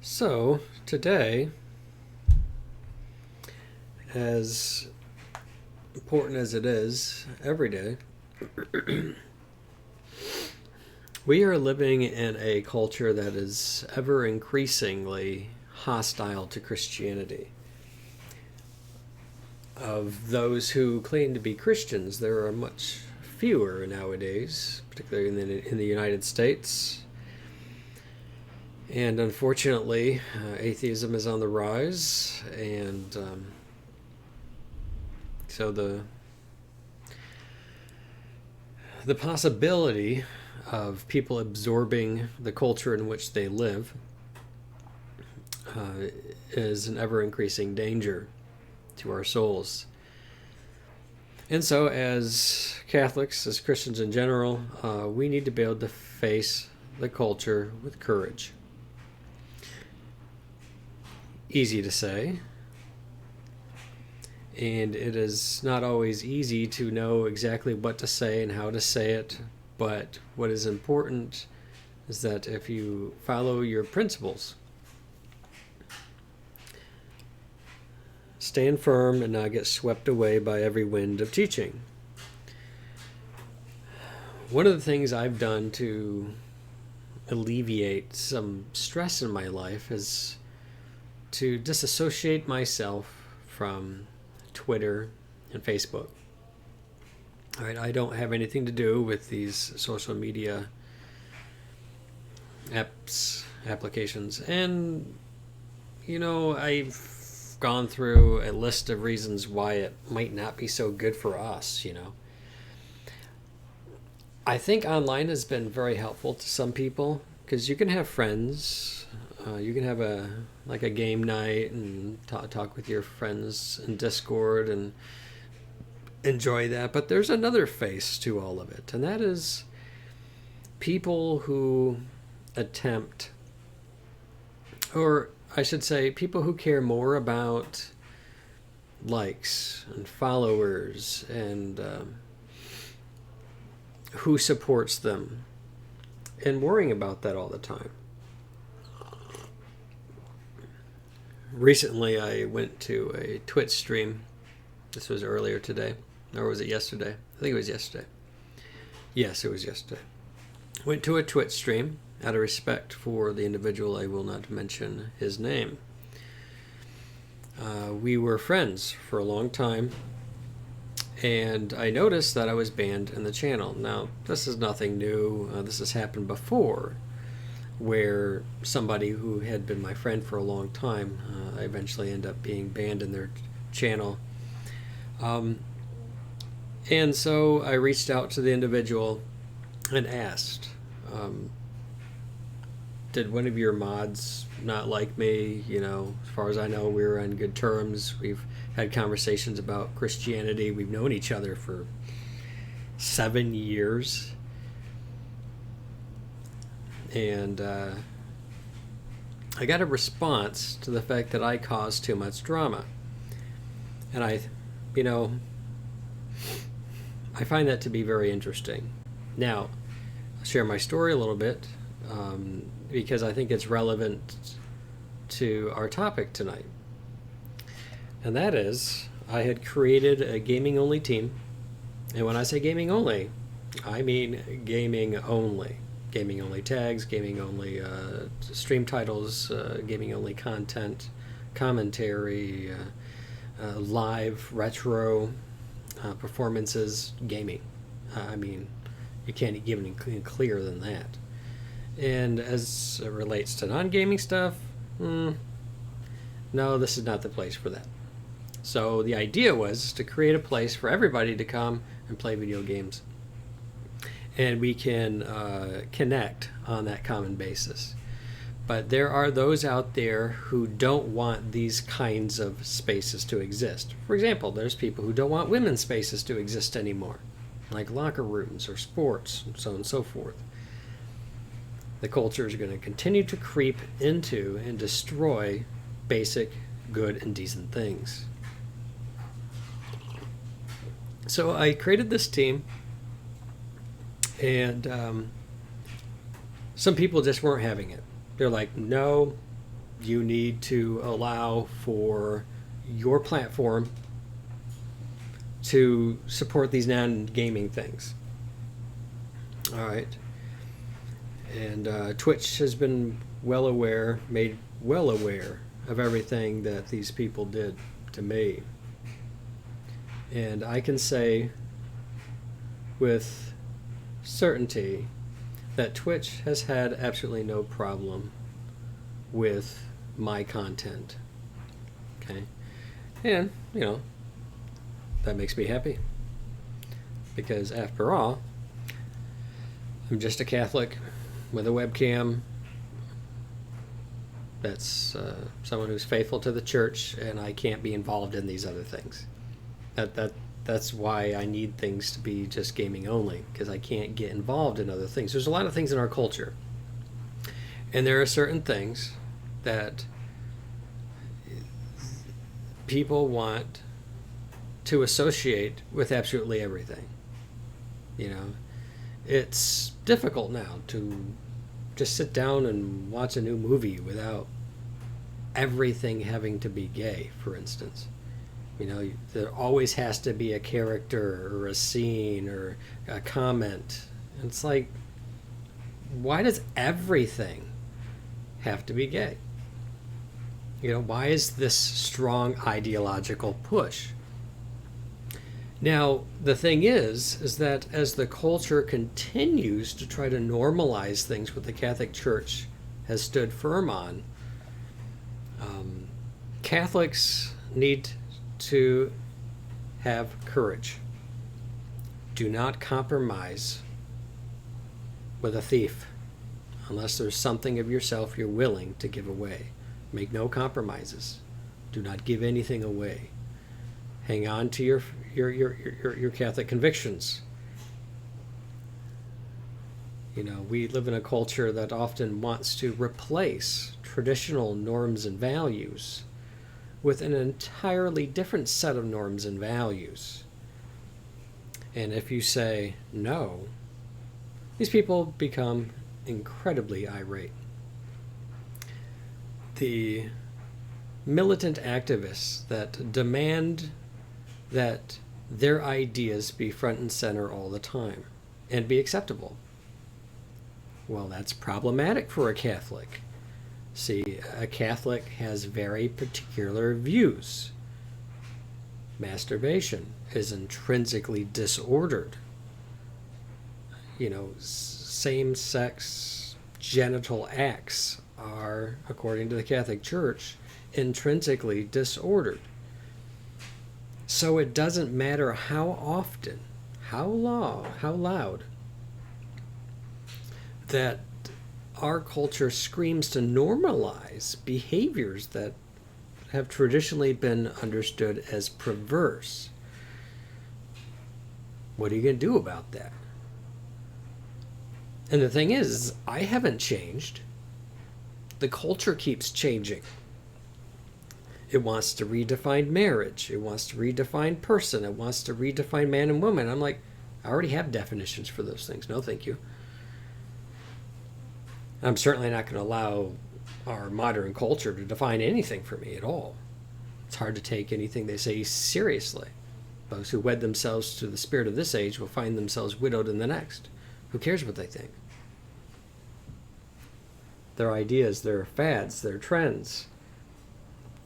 So, today, as important as it is every day, we are living in a culture that is ever increasingly hostile to Christianity. Of those who claim to be Christians, there are much fewer nowadays, particularly in the United States. And unfortunately, atheism is on the rise, and so the possibility of people absorbing the culture in which they live is an ever increasing danger to our souls. And so, as Catholics, as Christians in general, we need to be able to face the culture with courage. Easy to say, and it is not always easy to know exactly what to say and how to say it, but what is important is that if you follow your principles, stand firm and not get swept away by every wind of teaching. One of the things I've done to alleviate some stress in my life is to disassociate myself from Twitter and Facebook. All right, I don't have anything to do with these social media applications. And, I've gone through a list of reasons why it might not be so good for us, I think online has been very helpful to some people because you can have friends. You can have a game night and talk with your friends in Discord and enjoy that. But there's another face to all of it, and that is people who attempt, or I should say, people who care more about likes and followers and who supports them, and worrying about that all the time. Recently, I went to a Twitch stream. This was earlier today. Or was it yesterday? I think it was yesterday. Yes, it was yesterday. Went to a Twitch stream out of respect for the individual. I will not mention his name. We were friends for a long time, and I noticed that I was banned in the channel. Now, this is nothing new. This has happened before, where somebody who had been my friend for a long time eventually ended up being banned in their channel. And so I reached out to the individual and asked, did one of your mods not like me? As far as I know, we were on good terms. We've had conversations about Christianity. We've known each other for 7 years. And I got a response to the fact that I caused too much drama. And I find that to be very interesting. Now, I'll share my story a little bit because I think it's relevant to our topic tonight. And that is, I had created a gaming-only team. And when I say gaming only, I mean gaming only. Gaming only tags, gaming only stream titles, gaming only content, commentary, live, retro performances, gaming. You can't get any clearer than that. And as it relates to non-gaming stuff, no, this is not the place for that. So the idea was to create a place for everybody to come and play video games. And we can connect on that common basis. But there are those out there who don't want these kinds of spaces to exist. For example, there's people who don't want women's spaces to exist anymore, like locker rooms or sports, and so on and so forth. The culture is going to continue to creep into and destroy basic, good, and decent things. So I created this team, and some people just weren't having it. They're like, no, you need to allow for your platform to support these non-gaming things. All right. And Twitch has been made well aware of everything that these people did to me. And I can say with certainty that Twitch has had absolutely no problem with my content. Okay? And, that makes me happy. Because after all, I'm just a Catholic with a webcam that's someone who's faithful to the church, and I can't be involved in these other things. That's why I need things to be just gaming only, because I can't get involved in other things. There's a lot of things in our culture, and there are certain things that people want to associate with absolutely everything. It's difficult now to just sit down and watch a new movie without everything having to be gay, for instance. There always has to be a character or a scene or a comment. And it's like, why does everything have to be gay? Why is this strong ideological push? Now, the thing is that as the culture continues to try to normalize things what the Catholic Church has stood firm on, Catholics need to have courage. Do not compromise with a thief unless there's something of yourself you're willing to give away. Make no compromises. Do not give anything away. Hang on to your Catholic convictions. We live in a culture that often wants to replace traditional norms and values with an entirely different set of norms and values. And if you say no, these people become incredibly irate. The militant activists that demand that their ideas be front and center all the time and be acceptable. Well, that's problematic for a Catholic. See, a Catholic has very particular views. Masturbation is intrinsically disordered. Same-sex genital acts are, according to the Catholic Church, intrinsically disordered. So it doesn't matter how often, how loud, that our culture screams to normalize behaviors that have traditionally been understood as perverse. What are you going to do about that? And the thing is, I haven't changed. The culture keeps changing. It wants to redefine marriage. It wants to redefine person. It wants to redefine man and woman. I'm like, I already have definitions for those things. No, thank you. I'm certainly not going to allow our modern culture to define anything for me at all. It's hard to take anything they say seriously. Those who wed themselves to the spirit of this age will find themselves widowed in the next. Who cares what they think? Their ideas, their fads, their trends,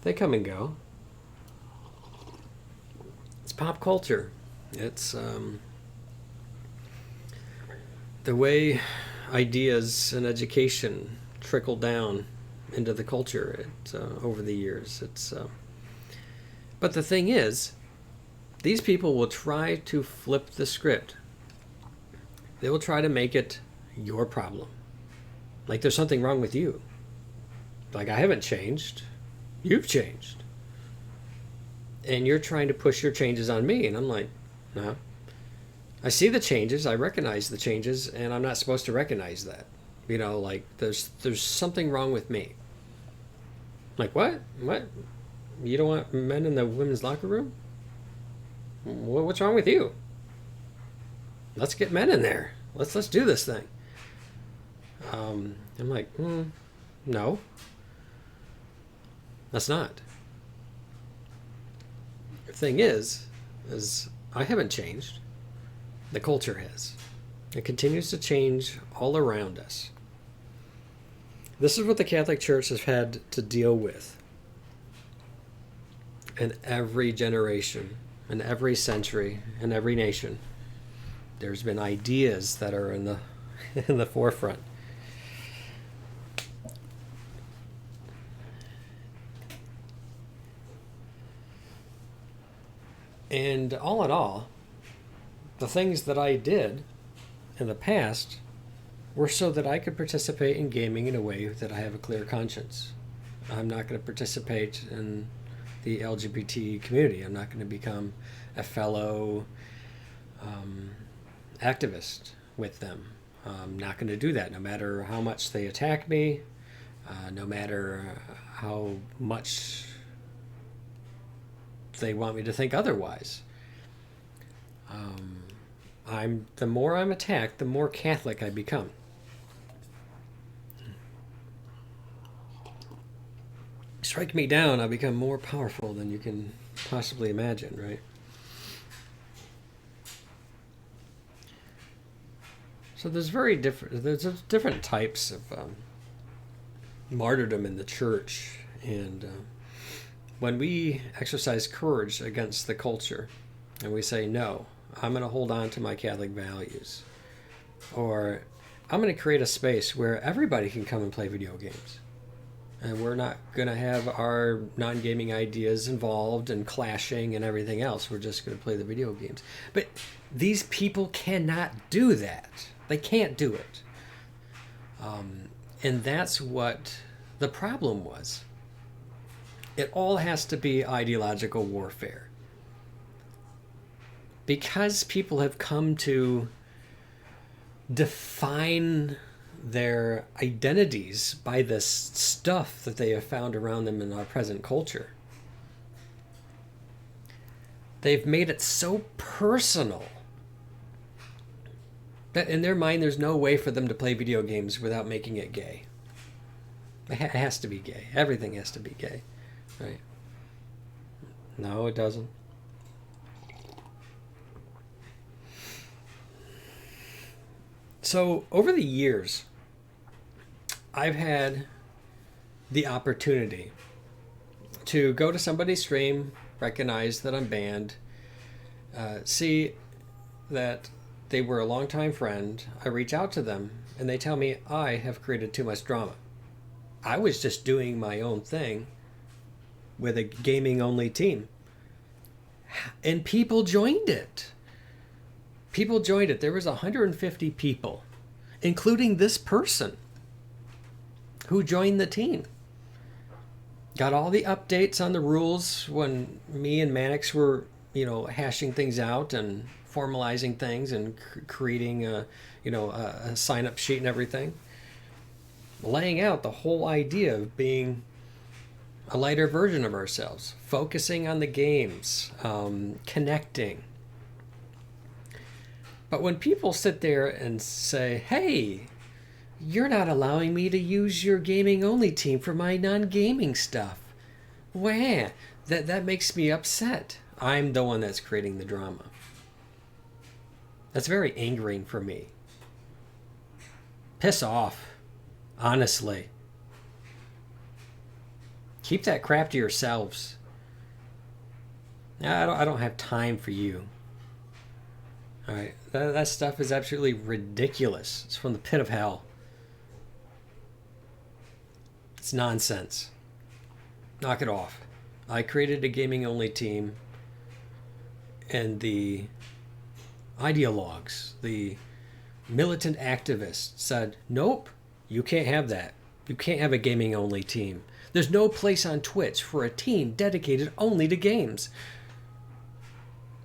they come and go. It's pop culture. It's the way ideas and education trickle down into the culture over the years. But the thing is, these people will try to flip the script. They will try to make it your problem. Like there's something wrong with you. Like, I haven't changed. You've changed. And you're trying to push your changes on me. And I'm like, no. I see the changes. I recognize the changes. And I'm not supposed to recognize that. Like there's something wrong with me. Like, what? What? You don't want men in the women's locker room? What's wrong with you? Let's get men in there. Let's do this thing. I'm like, no. That's not. The thing is I haven't changed. The culture has. It continues to change all around us. This is what the Catholic Church has had to deal with in every generation, in every century, in every nation. There's been ideas that are in the in the forefront. And all in all, the things that I did in the past were so that I could participate in gaming in a way that I have a clear conscience. I'm not going to participate in the LGBT community. I'm not going to become a fellow activist with them. I'm not going to do that, no matter how much they attack me, no matter how much they want me to think otherwise. The more I'm attacked, the more Catholic I become. Strike me down, I become more powerful than you can possibly imagine, right? So there's different types of martyrdom in the church, and when we exercise courage against the culture, and we say, no, I'm going to hold on to my Catholic values, or I'm going to create a space where everybody can come and play video games, and we're not going to have our non-gaming ideas involved and clashing and everything else. We're just going to play the video games. But these people cannot do that. They can't do it. And that's what the problem was. It all has to be ideological warfare. Because people have come to define their identities by this stuff that they have found around them in our present culture. They've made it so personal that in their mind there's no way for them to play video games without making it gay. It has to be gay. Everything has to be gay, right? No, it doesn't. So over the years, I've had the opportunity to go to somebody's stream, recognize that I'm banned, see that they were a longtime friend. I reach out to them and they tell me I have created too much drama. I was just doing my own thing with a gaming only team. And people joined it. People joined it. There was 150 people, including this person, who joined the team. Got all the updates on the rules when me and Mannix were, hashing things out and formalizing things and creating a sign-up sheet and everything. Laying out the whole idea of being a lighter version of ourselves, focusing on the games, connecting. But when people sit there and say, hey, you're not allowing me to use your gaming-only team for my non-gaming stuff. Wah, that makes me upset. I'm the one that's creating the drama. That's very angering for me. Piss off, honestly. Keep that crap to yourselves. I don't have time for you. All right, that stuff is absolutely ridiculous. It's from the pit of hell. It's nonsense. Knock it off. I created a gaming-only team, and the ideologues, the militant activists said, nope, you can't have that. You can't have a gaming-only team. There's no place on Twitch for a team dedicated only to games.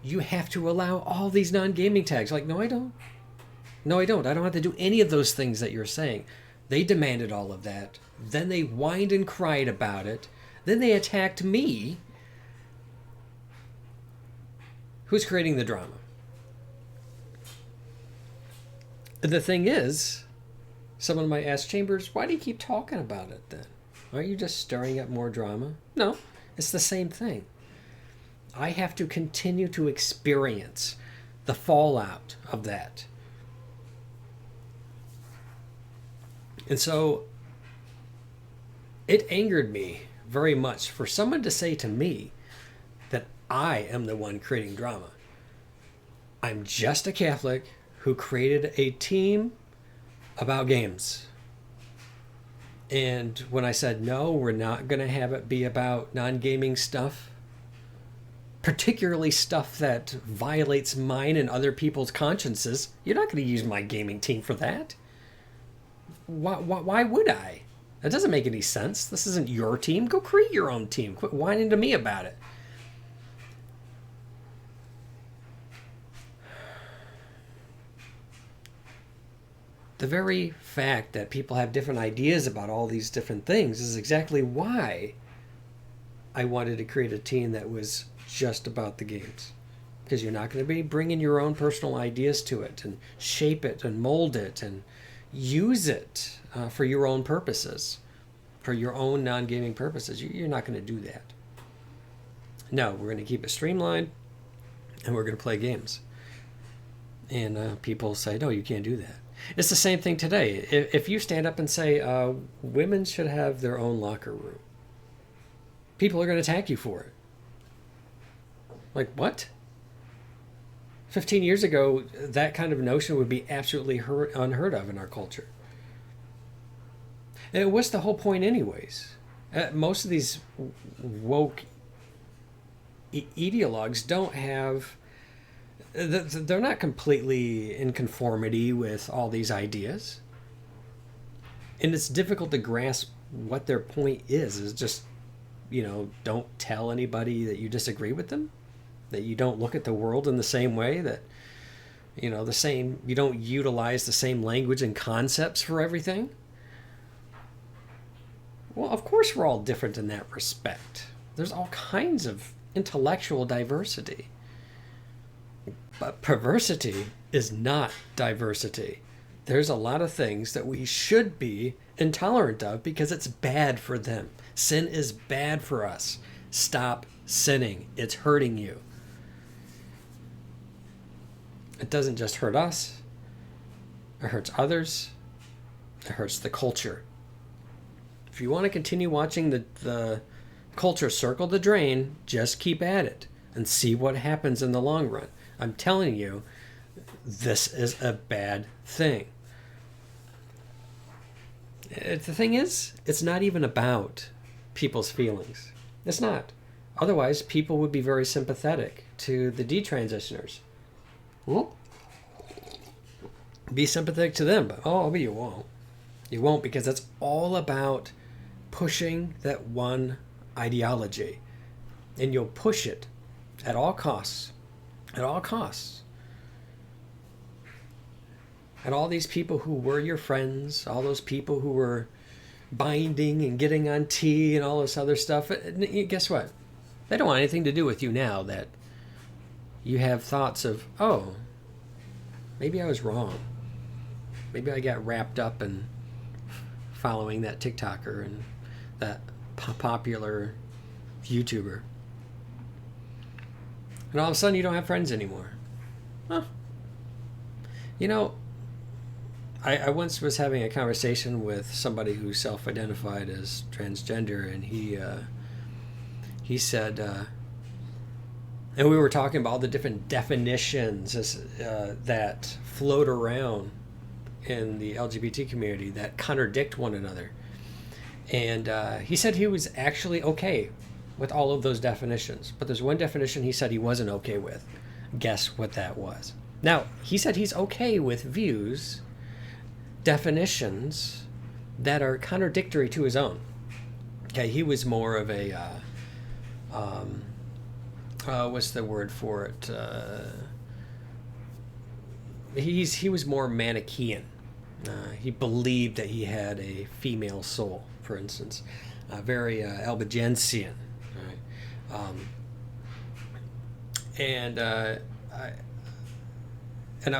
You have to allow all these non-gaming tags. Like, no, I don't. No, I don't. I don't have to do any of those things that you're saying. They demanded all of that. Then they whined and cried about it. Then they attacked me. Who's creating the drama? And the thing is, someone might ask, Chambers, why do you keep talking about it then? Aren't you just stirring up more drama? No, it's the same thing. I have to continue to experience the fallout of that. And so it angered me very much for someone to say to me that I am the one creating drama. I'm just a Catholic who created a team about games. And when I said, no, we're not going to have it be about non-gaming stuff, particularly stuff that violates mine and other people's consciences, you're not going to use my gaming team for that. Why would I? That doesn't make any sense. This isn't your team. Go create your own team. Quit whining to me about it. The very fact that people have different ideas about all these different things is exactly why I wanted to create a team that was just about the games. Because you're not going to be bringing your own personal ideas to it and shape it and mold it and use it for your own purposes, for your own non-gaming purposes. You're not going to do that. No, we're going to keep it streamlined and we're going to play games. And people say, no, you can't do that. It's the same thing today. If you stand up and say women should have their own locker room, people are going to attack you for it. Like, what? 15 years ago, that kind of notion would be absolutely unheard of in our culture. And what's the whole point anyways? Most of these woke ideologues don't have... They're not completely in conformity with all these ideas. And it's difficult to grasp what their point is. It's just, don't tell anybody that you disagree with them, that you don't look at the world in the same way, that, you don't utilize the same language and concepts for everything. Well, of course we're all different in that respect. There's all kinds of intellectual diversity. But perversity is not diversity. There's a lot of things that we should be intolerant of because it's bad for them. Sin is bad for us. Stop sinning. It's hurting you. It doesn't just hurt us. It hurts others. It hurts the culture. If you want to continue watching the culture circle the drain, just keep at it and see what happens in the long run. I'm telling you, this is a bad thing. The thing is, it's not even about people's feelings. It's not. Otherwise, people would be very sympathetic to the detransitioners. Be sympathetic to them, but you won't. You won't, because it's all about pushing that one ideology. And you'll push it at all costs. At all costs. And all these people who were your friends, all those people who were binding and getting on tea and all this other stuff, guess what? They don't want anything to do with you now that you have thoughts of, maybe I was wrong. Maybe I got wrapped up in following that TikToker and that popular YouTuber. And all of a sudden you don't have friends anymore. Huh. I once was having a conversation with somebody who self-identified as transgender, and he said, and we were talking about all the different definitions that float around in the LGBT community that contradict one another. And he said he was actually okay with all of those definitions. But there's one definition he said he wasn't okay with. Guess what that was? Now, he said he's okay with views, definitions that are contradictory to his own. Okay, he was more of a, what's the word for it? He was more Manichaean. He believed that he had a female soul, for instance. Very Albigensian. And I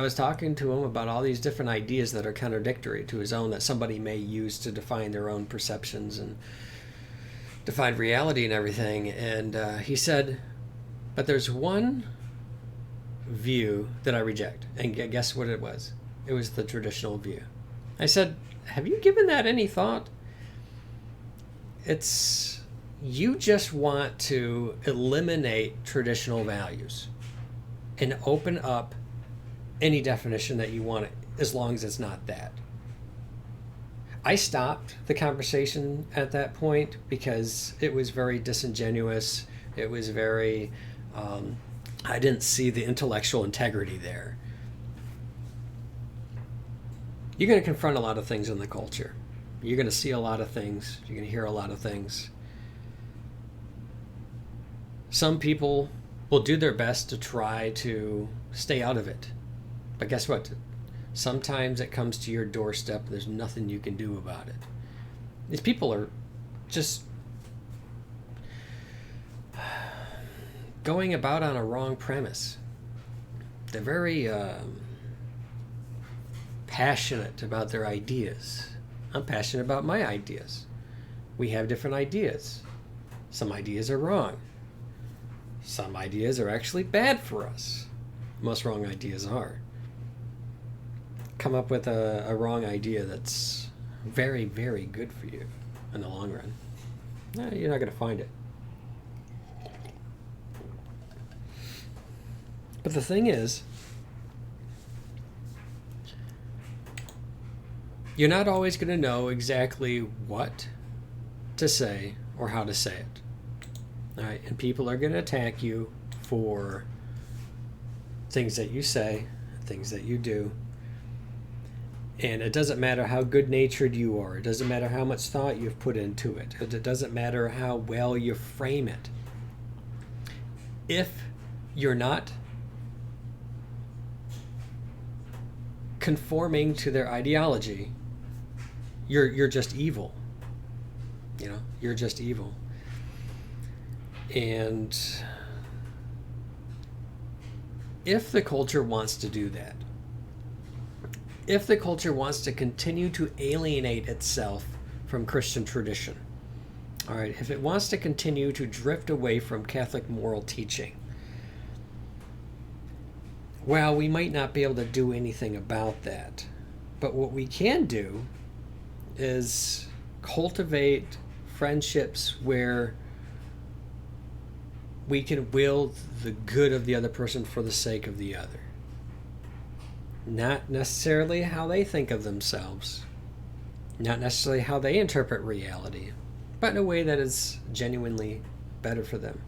was talking to him about all these different ideas that are contradictory to his own that somebody may use to define their own perceptions and defined reality and everything. And he said, but there's one view that I reject. And guess what it was? It was the traditional view. I said, have you given that any thought? It's, you just want to eliminate traditional values and open up any definition that you want, as long as it's not that. I stopped the conversation at that point because it was very disingenuous. It was very, I didn't see the intellectual integrity there. You're going to confront a lot of things in the culture. You're going to see a lot of things. You're going to hear a lot of things. Some people will do their best to try to stay out of it. But guess what? Sometimes it comes to your doorstep and there's nothing you can do about it. These people are just going about on a wrong premise. They're very passionate about their ideas. I'm passionate about my ideas. We have different ideas. Some ideas are wrong. Some ideas are actually bad for us. Most wrong ideas are. Come up with a wrong idea that's very, very good for you in the long run. No, you're not going to find it. But the thing is, you're not always going to know exactly what to say or how to say it. All right, and people are going to attack you for things that you say, things that you do. And it doesn't matter how good-natured you are. It doesn't matter how much thought you've put into it. It doesn't matter how well you frame it. If you're not conforming to their ideology, you're just evil. You know, you're just evil. And if the culture wants to do that, if the culture wants to continue to alienate itself from Christian tradition, all right, if it wants to continue to drift away from Catholic moral teaching, well, we might not be able to do anything about that. But what we can do is cultivate friendships where we can will the good of the other person for the sake of the other. Not necessarily how they think of themselves, not necessarily how they interpret reality, but in a way that is genuinely better for them.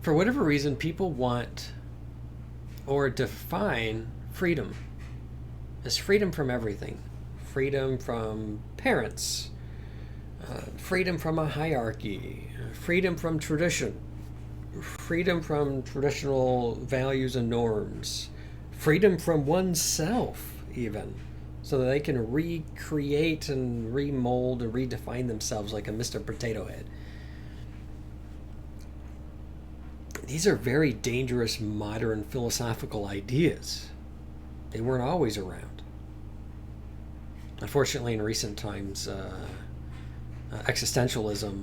For whatever reason, people want or define freedom as freedom from everything. Freedom from parents, freedom from a hierarchy, freedom from tradition, freedom from traditional values and norms, freedom from oneself even, so that they can recreate and remold and redefine themselves like a Mr. Potato Head. These are very dangerous modern philosophical ideas. They weren't always around. Unfortunately, in recent times, existentialism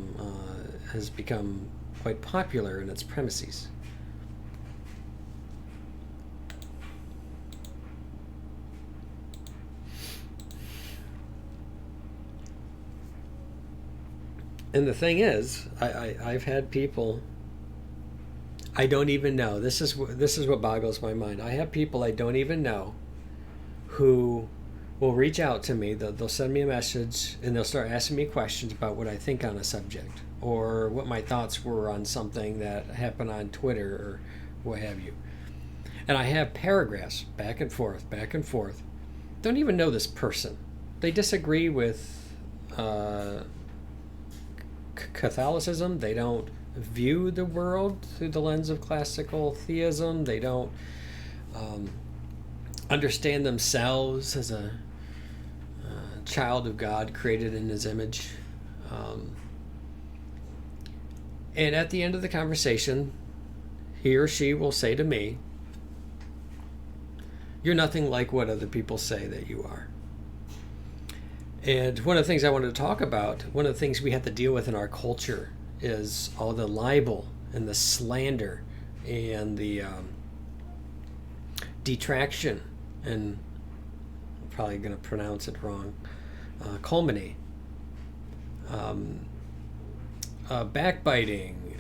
has become quite popular in its premises. And the thing is, I've had people I don't even know. This is what boggles my mind. I have people I don't even know who will reach out to me. They'll send me a message and they'll start asking me questions about what I think on a subject or what my thoughts were on something that happened on Twitter or what have you. And I have paragraphs back and forth, back and forth. Don't even know this person. They disagree with Catholicism. They don't view the world through the lens of classical theism. They don't understand themselves as a child of God created in his image. And at the end of the conversation, he or she will say to me, "You're nothing like what other people say that you are." And one of the things I wanted to talk about, one of the things we have to deal with in our culture is all the libel and the slander and the detraction, and I'm probably going to pronounce it wrong, calumny, backbiting,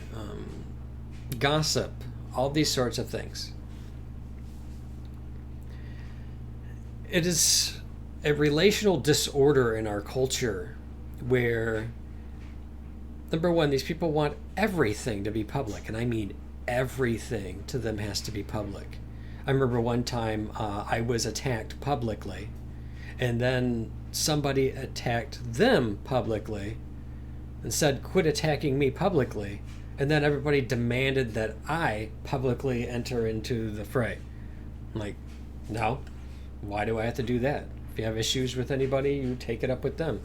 gossip, all these sorts of things. It is a relational disorder in our culture where, number one, these people want everything to be public, and I mean everything to them has to be public. I remember one time I was attacked publicly, and then somebody attacked them publicly and said, "Quit attacking me publicly," and then everybody demanded that I publicly enter into the fray. I'm like, no, why do I have to do that? If you have issues with anybody, you take it up with them.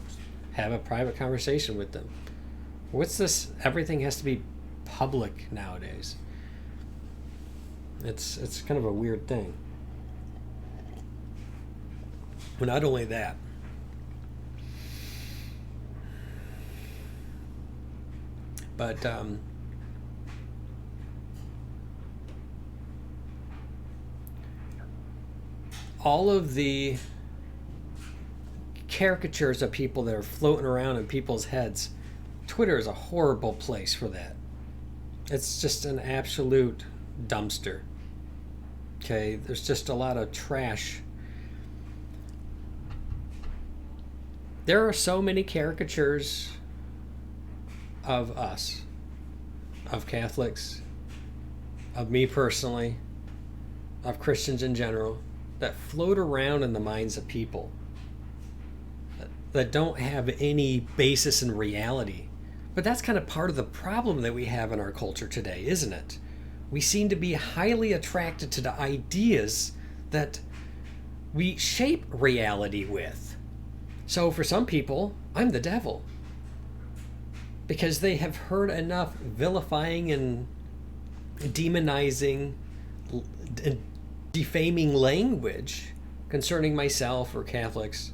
Have a private conversation with them. What's this? Everything has to be public nowadays. It's kind of a weird thing. But not only that, but all of the caricatures of people that are floating around in people's heads, Twitter is a horrible place for that. It's just an absolute dumpster. Okay, there's just a lot of trash. There are so many caricatures of us, of Catholics, of me personally, of Christians in general, that float around in the minds of people that don't have any basis in reality. But that's kind of part of the problem that we have in our culture today, isn't it? We seem to be highly attracted to the ideas that we shape reality with. So for some people, I'm the devil, because they have heard enough vilifying and demonizing and defaming language concerning myself or Catholics,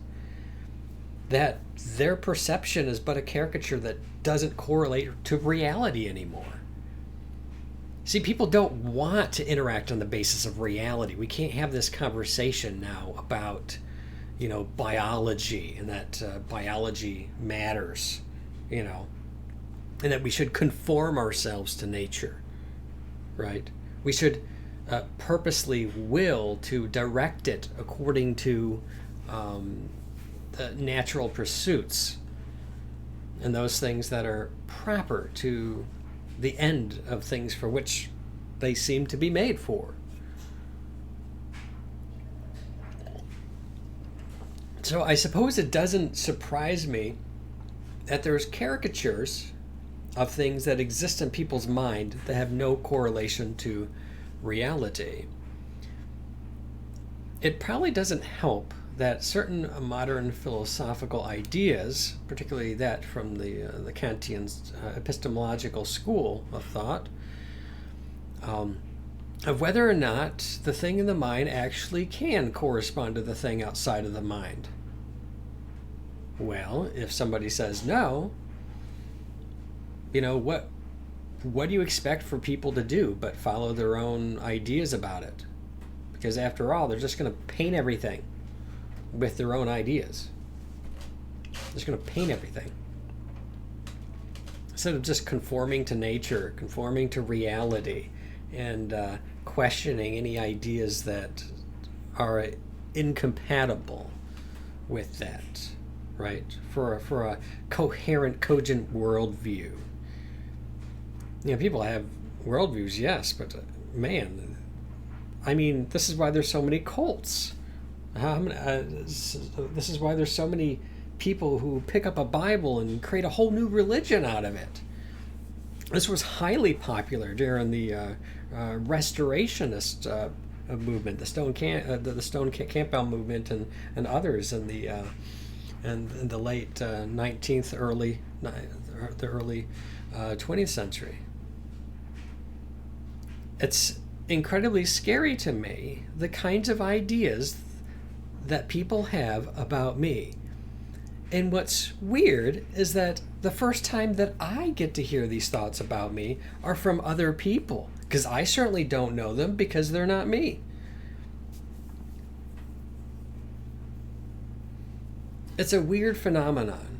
that their perception is but a caricature that doesn't correlate to reality anymore. See, people don't want to interact on the basis of reality. We can't have this conversation now about, biology, and that biology matters, and that we should conform ourselves to nature, right? We should purposely will to direct it according to the natural pursuits and those things that are proper to the end of things for which they seem to be made for. So I suppose it doesn't surprise me that there's caricatures of things that exist in people's mind that have no correlation to reality. It probably doesn't help that certain modern philosophical ideas, particularly that from the Kantian epistemological school of thought, of whether or not the thing in the mind actually can correspond to the thing outside of the mind. Well, if somebody says no, what do you expect for people to do but follow their own ideas about it? Because after all, they're just going to paint everything with their own ideas. They're just going to paint everything. Instead of just conforming to nature, conforming to reality, and questioning any ideas that are incompatible with that, right? For a coherent, cogent worldview. People have worldviews, yes, but man, this is why there's so many cults. This is why there's so many people who pick up a Bible and create a whole new religion out of it. This was highly popular during the Restorationist movement, the Stone Campbell movement, and others in the late 19th, the early 20th century. It's incredibly scary to me, the kinds of ideas that people have about me. And what's weird is that the first time that I get to hear these thoughts about me are from other people, because I certainly don't know them because they're not me. It's a weird phenomenon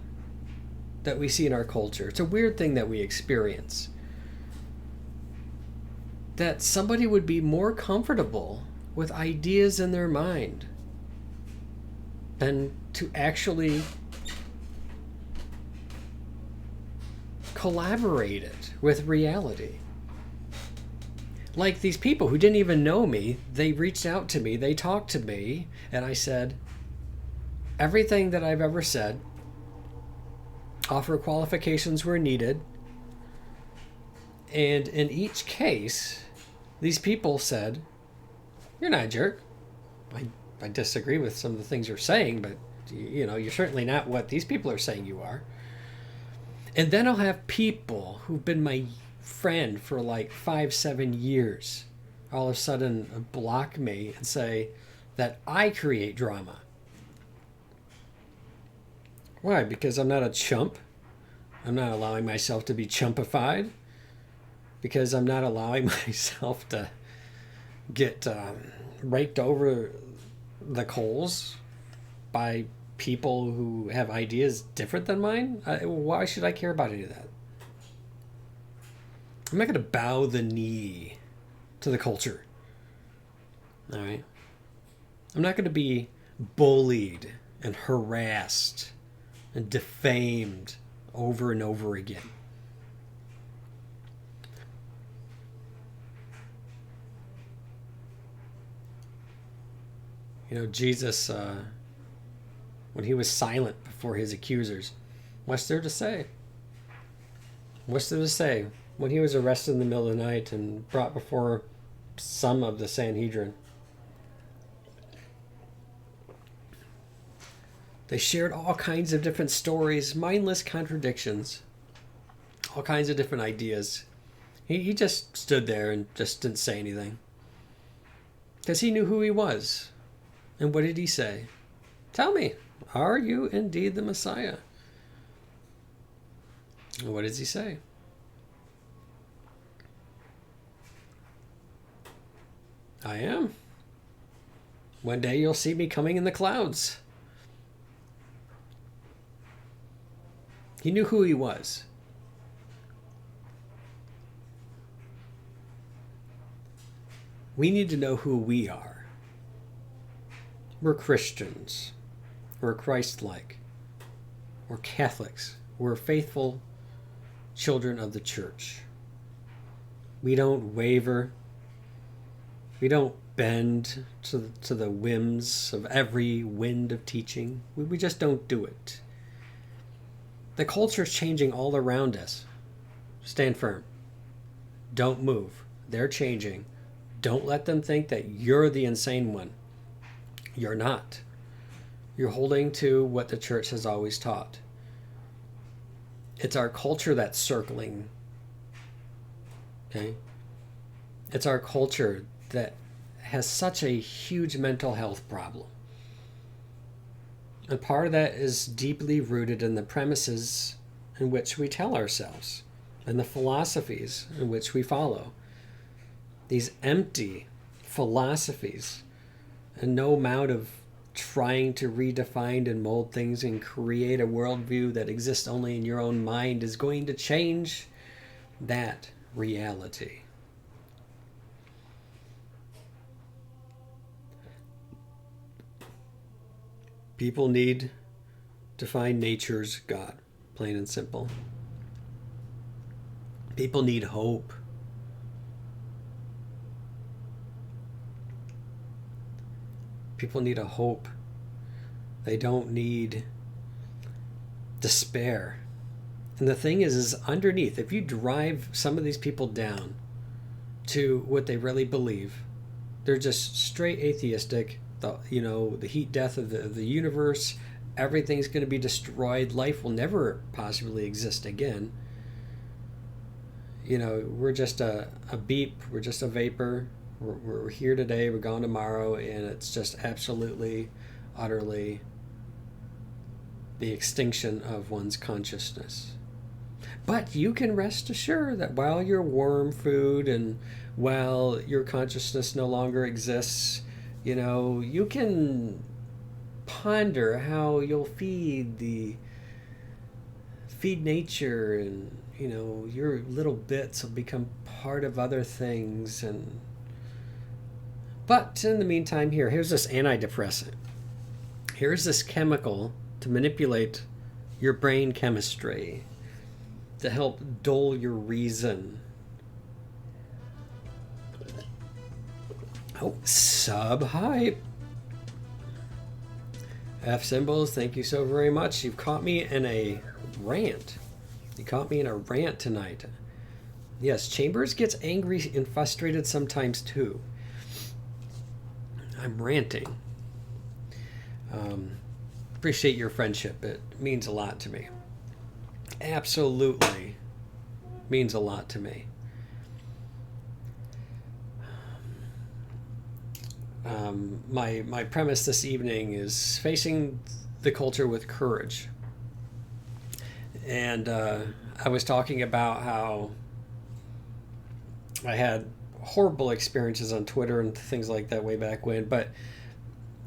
that we see in our culture. It's a weird thing that we experience. That somebody would be more comfortable with ideas in their mind than to actually collaborate it with reality. Like these people who didn't even know me, they reached out to me, they talked to me, and I said, everything that I've ever said, offer qualifications where needed. And in each case, these people said, you're not a jerk. I disagree with some of the things you're saying, but you're certainly not what these people are saying you are. And then I'll have people who've been my friend for like 5-7 years all of a sudden block me and say that I create drama. Why? Because I'm not a chump. I'm not allowing myself to be chumpified. Because I'm not allowing myself to get raked over the coals by people who have ideas different than mine. Why should I care about any of that? I'm not going to bow the knee to the culture. All right? I'm not going to be bullied and harassed and defamed over and over again. Jesus, when he was silent before his accusers, what's there to say? What's there to say when he was arrested in the middle of the night and brought before some of the Sanhedrin? They shared all kinds of different stories, mindless contradictions, all kinds of different ideas. He just stood there and just didn't say anything. Because he knew who he was. And what did he say? Tell me, are you indeed the Messiah? And what does he say? I am. One day you'll see me coming in the clouds. He knew who he was. We need to know who we are. We're Christians. We're Christ-like. We're Catholics. We're faithful children of the church. We don't waver. We don't bend to the whims of every wind of teaching. We just don't do it. The culture is changing all around us. Stand firm. Don't move. They're changing. Don't let them think that you're the insane one. You're not. You're holding to what the church has always taught. It's our culture that's circling. Okay? It's our culture that has such a huge mental health problem. And part of that is deeply rooted in the premises in which we tell ourselves and the philosophies in which we follow. These empty philosophies and no amount of trying to redefine and mold things and create a worldview that exists only in your own mind is going to change that reality. People need to find nature's God, plain and simple. People need hope. People need a hope. They don't need despair. And the thing is underneath, if you drive some of these people down to what they really believe, they're just straight atheistic. The heat death of the universe, everything's going to be destroyed. Life will never possibly exist again. We're just a beep. We're just a vapor. We're here today. We're gone tomorrow, and it's just absolutely, utterly the extinction of one's consciousness. But you can rest assured that while you're worm food and while your consciousness no longer exists, you can ponder how you'll feed nature, and your little bits will become part of other things. But in the meantime, here's this antidepressant. Here's this chemical to manipulate your brain chemistry, to help dull your reason. Oh, sub-hype. F symbols, thank you so very much. You've caught me in a rant. You caught me in a rant tonight. Yes, Chambers gets angry and frustrated sometimes too. I'm ranting. Appreciate your friendship. It means a lot to me. Absolutely means a lot to me. My premise this evening is facing the culture with courage. And I was talking about how I had horrible experiences on Twitter and things like that way back when, but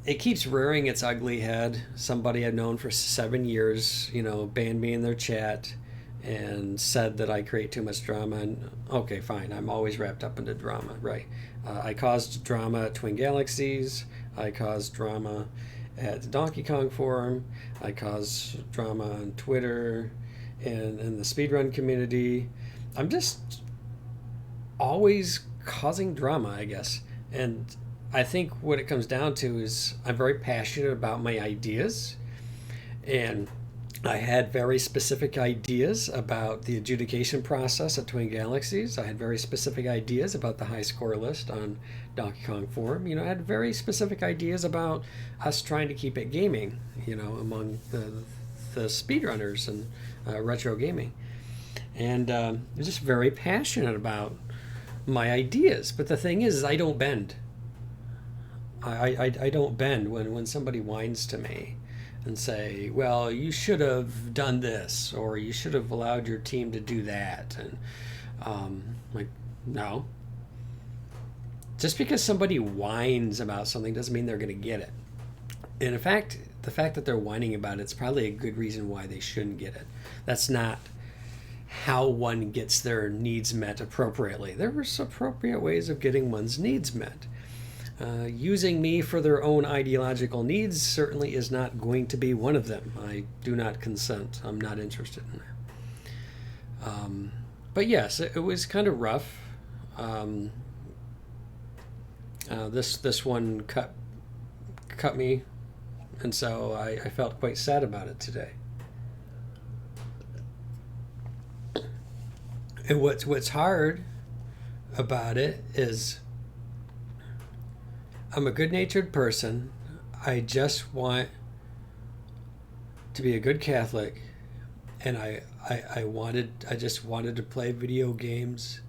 it keeps rearing its ugly head. Somebody I've known for 7 years, banned me in their chat and said that I create too much drama. And okay, fine, I'm always wrapped up into drama, right? I caused drama at Twin Galaxies. I caused drama at the Donkey Kong forum. I caused drama on Twitter and in the speedrun community. I'm just always causing drama, I guess. And I think what it comes down to is I'm very passionate about my ideas, and I had very specific ideas about the adjudication process at Twin Galaxies. I had very specific ideas about the high score list on Donkey Kong Forum. I had very specific ideas about us trying to keep it gaming, among the speedrunners and retro gaming. And I'm just very passionate about my ideas. But the thing is I don't bend. I don't bend when somebody whines to me and say, well, you should have done this, or you should have allowed your team to do that. And no. Just because somebody whines about something doesn't mean they're going to get it. And in fact, the fact that they're whining about it's probably a good reason why they shouldn't get it. That's not how one gets their needs met appropriately. There's appropriate ways of getting one's needs met. Using me for their own ideological needs certainly is not going to be one of them. I do not consent. I'm not interested in that. But yes, it was kind of rough. This one cut me, and so I felt quite sad about it today. And what's hard about it is I'm a good-natured person. I just want to be a good Catholic, and I just wanted to play video games,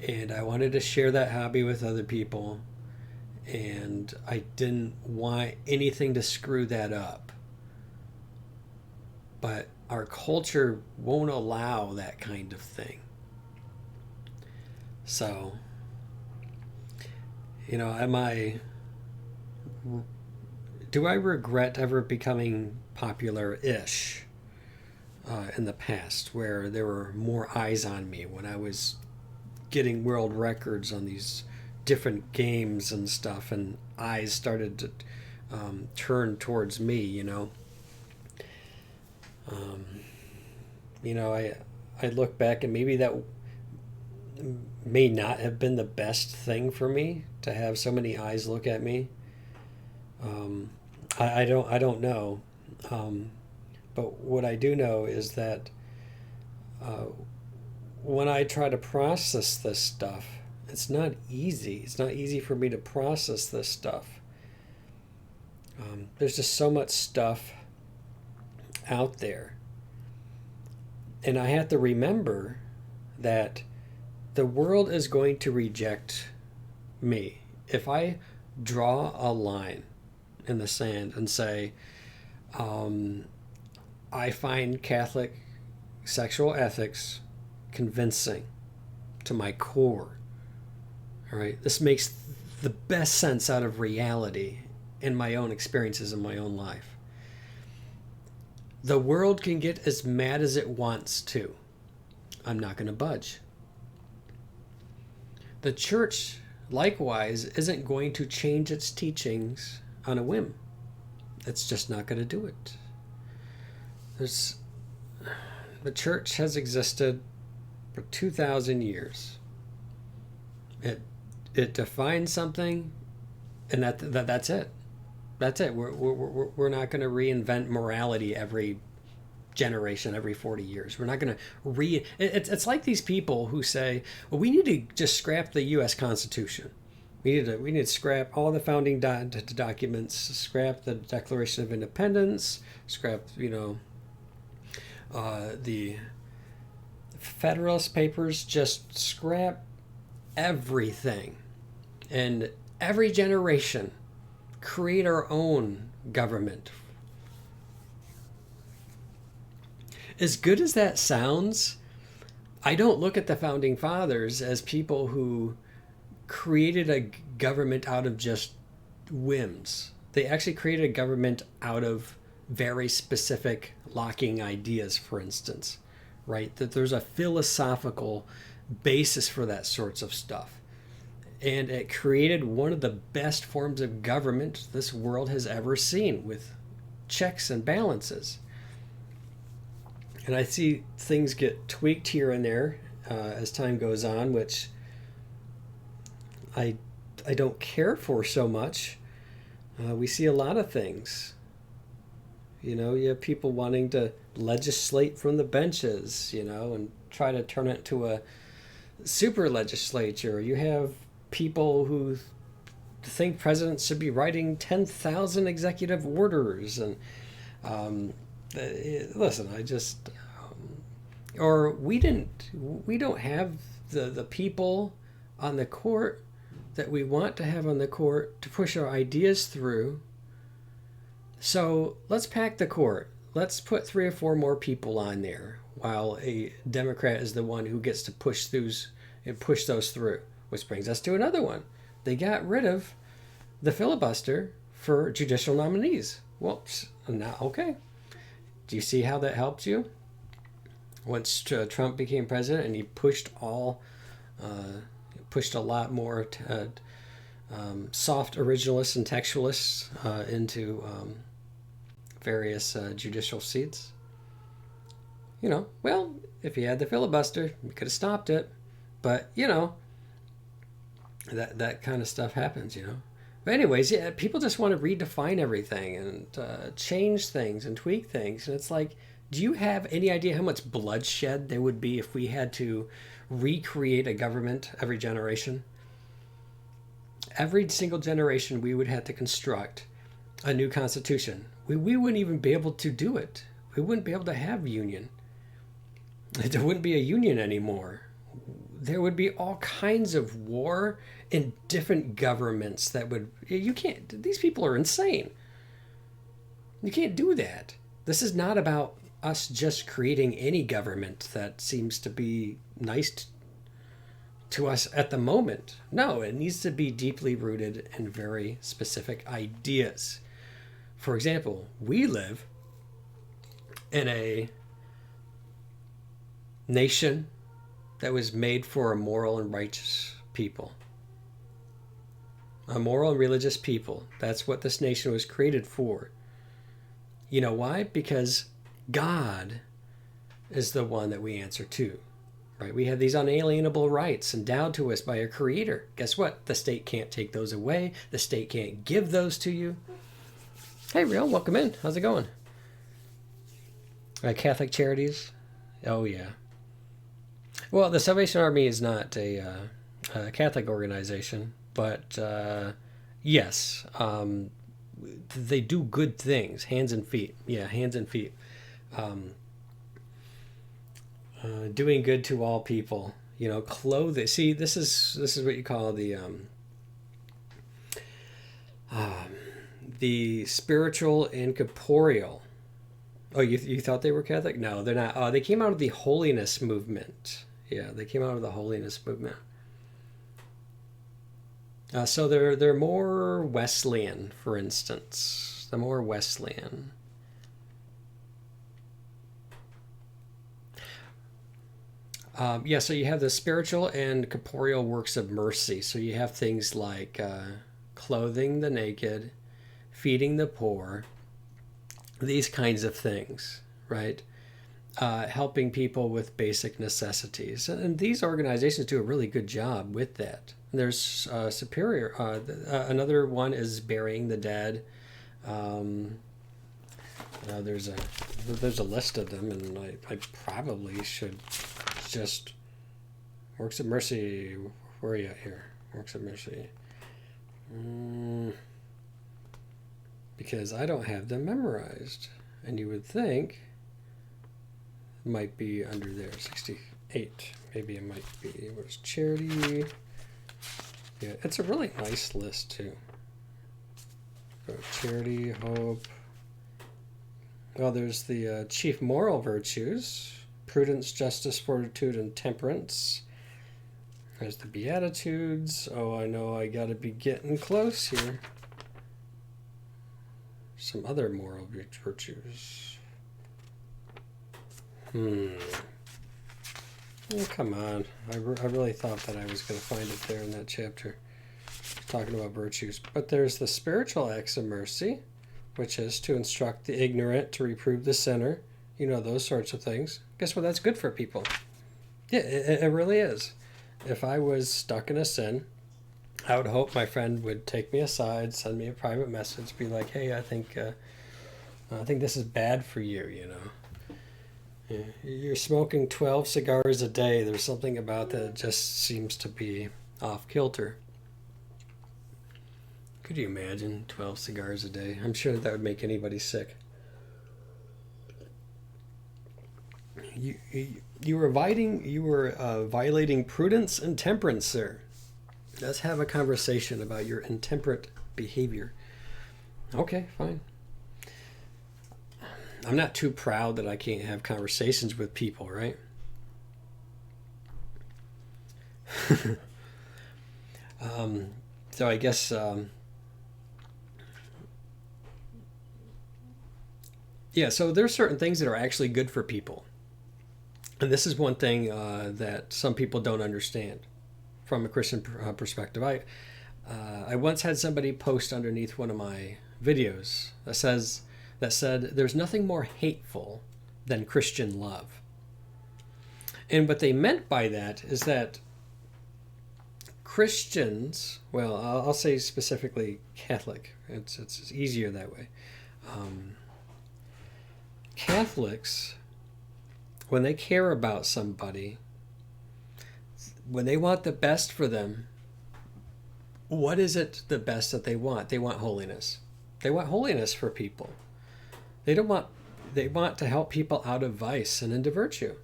and I wanted to share that hobby with other people, and I didn't want anything to screw that up. But our culture won't allow that kind of thing. So, do I regret ever becoming popular-ish in the past, where there were more eyes on me when I was getting world records on these different games and stuff, and eyes started to turn towards me, I look back and maybe that may not have been the best thing for me to have so many eyes look at me. I don't know. But what I do know is that when I try to process this stuff, it's not easy. It's not easy for me to process this stuff. There's just so much stuff out there. And I have to remember that the world is going to reject me. If I draw a line in the sand and say, I find Catholic sexual ethics convincing to my core. All right, this makes the best sense out of reality in my own experiences in my own life. The world can get as mad as it wants to. I'm not going to budge. The church, likewise, isn't going to change its teachings on a whim. It's just not going to do it. The church has existed for 2,000 years. It defines something, and that's it. That's it. We're not going to reinvent morality every generation, every 40 years. We're not going to it's like these people who say, well, we need to just scrap the U.S. Constitution. We need to scrap all the founding documents, scrap the Declaration of Independence, scrap, the Federalist Papers, just scrap everything. And every generation create our own government. As good as that sounds, I don't look at the founding fathers as people who created a government out of just whims. They actually created a government out of very specific locking ideas, for instance, right? That there's a philosophical basis for that sorts of stuff. And it created one of the best forms of government this world has ever seen, with checks and balances. And I see things get tweaked here and there as time goes on, which I don't care for so much. We see a lot of things. You have people wanting to legislate from the benches, and try to turn it to a super legislature. You have people who think presidents should be writing 10,000 executive orders. And listen, or we don't have the people on the court that we want to have on the court to push our ideas through. So let's pack the court. Let's put 3 or 4 more people on there, while a Democrat is the one who gets to push those through. Which brings us to another one. They got rid of the filibuster for judicial nominees. Whoops. Now, okay. Do you see how that helps you? Once Trump became president and he pushed a lot more soft originalists and textualists into various judicial seats. Well, if he had the filibuster, we could have stopped it. But, that kind of stuff happens, But anyways, yeah, people just want to redefine everything and change things and tweak things. And it's like, do you have any idea how much bloodshed there would be if we had to recreate a government every generation? Every single generation, we would have to construct a new constitution. We wouldn't even be able to do it. We wouldn't be able to have union. There wouldn't be a union anymore. There would be all kinds of war in different governments these people are insane. You can't do that. This is not about us just creating any government that seems to be nice to us at the moment. No, it needs to be deeply rooted in very specific ideas. For example, we live in a nation that was made for a moral and righteous people. A moral and religious people. That's what this nation was created for. You know why? Because God is the one that we answer to. Right? We have these unalienable rights endowed to us by our Creator. Guess what? The state can't take those away. The state can't give those to you. Hey, Real, welcome in. How's it going? Catholic Charities? Oh, yeah. Well, the Salvation Army is not a Catholic organization, but yes, they do good things. Hands and feet. Yeah, hands and feet. Doing good to all people. Clothing. See, this is what you call the spiritual and corporeal Oh, you thought they were Catholic? No, they're not. They came out of the holiness movement. Yeah, they came out of the holiness movement. So they're more Wesleyan, for instance. The more Wesleyan. Yeah, so you have the spiritual and corporeal works of mercy. So you have things like clothing the naked, feeding the poor, these kinds of things, right? Helping people with basic necessities. And these organizations do a really good job with that. And there's superior. Another one is burying the dead. Um, there's a list of them, and I probably should just Works of Mercy. Where are you at here? Works of Mercy. Because I don't have them memorized, and you would think it might be under there. 68. Maybe it might be. Where's charity? Yeah, it's a really nice list too. Charity, hope. Well, there's the chief moral virtues: prudence, justice, fortitude, and temperance. There's the Beatitudes. Oh, I know I gotta be getting close here. Some other moral virtues. Oh, come on. I really thought that I was going to find it there in that chapter. Talking about virtues. But there's the spiritual acts of mercy, which is to instruct the ignorant, to reprove the sinner. You know, those sorts of things. Guess what? That's good for people. Yeah, it really is. If I was stuck in a sin, I would hope my friend would take me aside, send me a private message, be like, "Hey, I think this is bad for you. You know, yeah, you're smoking 12 cigars a day. There's something about that just seems to be off kilter." Could you imagine 12 cigars a day? I'm sure that would make anybody sick. You were violating prudence and temperance, sir. Let's have a conversation about your intemperate behavior. Okay, fine. I'm not too proud that I can't have conversations with people, right? So I guess yeah. So there's certain things that are actually good for people, and this is one thing that some people don't understand from a Christian perspective. I once had somebody post underneath one of my videos that said there's nothing more hateful than Christian love. And what they meant by that is that Christians, well, I'll say specifically Catholic. It's easier that way. Catholics, when they care about somebody, when they want the best for them, what is it the best that they want? They want holiness. They want holiness for people. They want to help people out of vice and into virtue.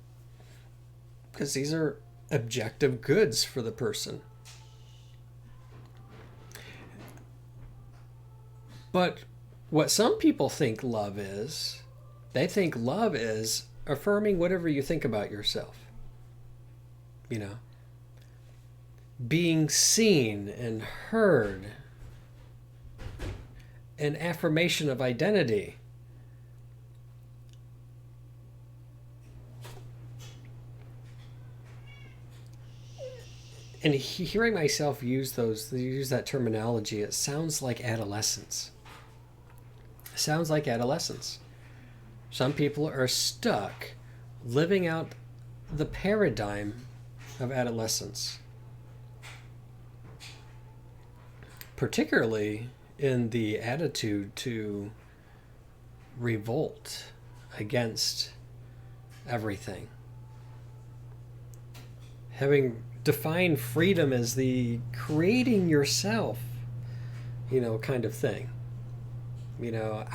Because these are objective goods for the person. But what some people think love is, they think love is affirming whatever you think about yourself. You know, being seen and heard, an affirmation of identity. And hearing myself use that terminology, it sounds like adolescence. It sounds like adolescence. Some people are stuck living out the paradigm of adolescence, particularly in the attitude to revolt against everything. Having defined freedom as the creating yourself, kind of thing,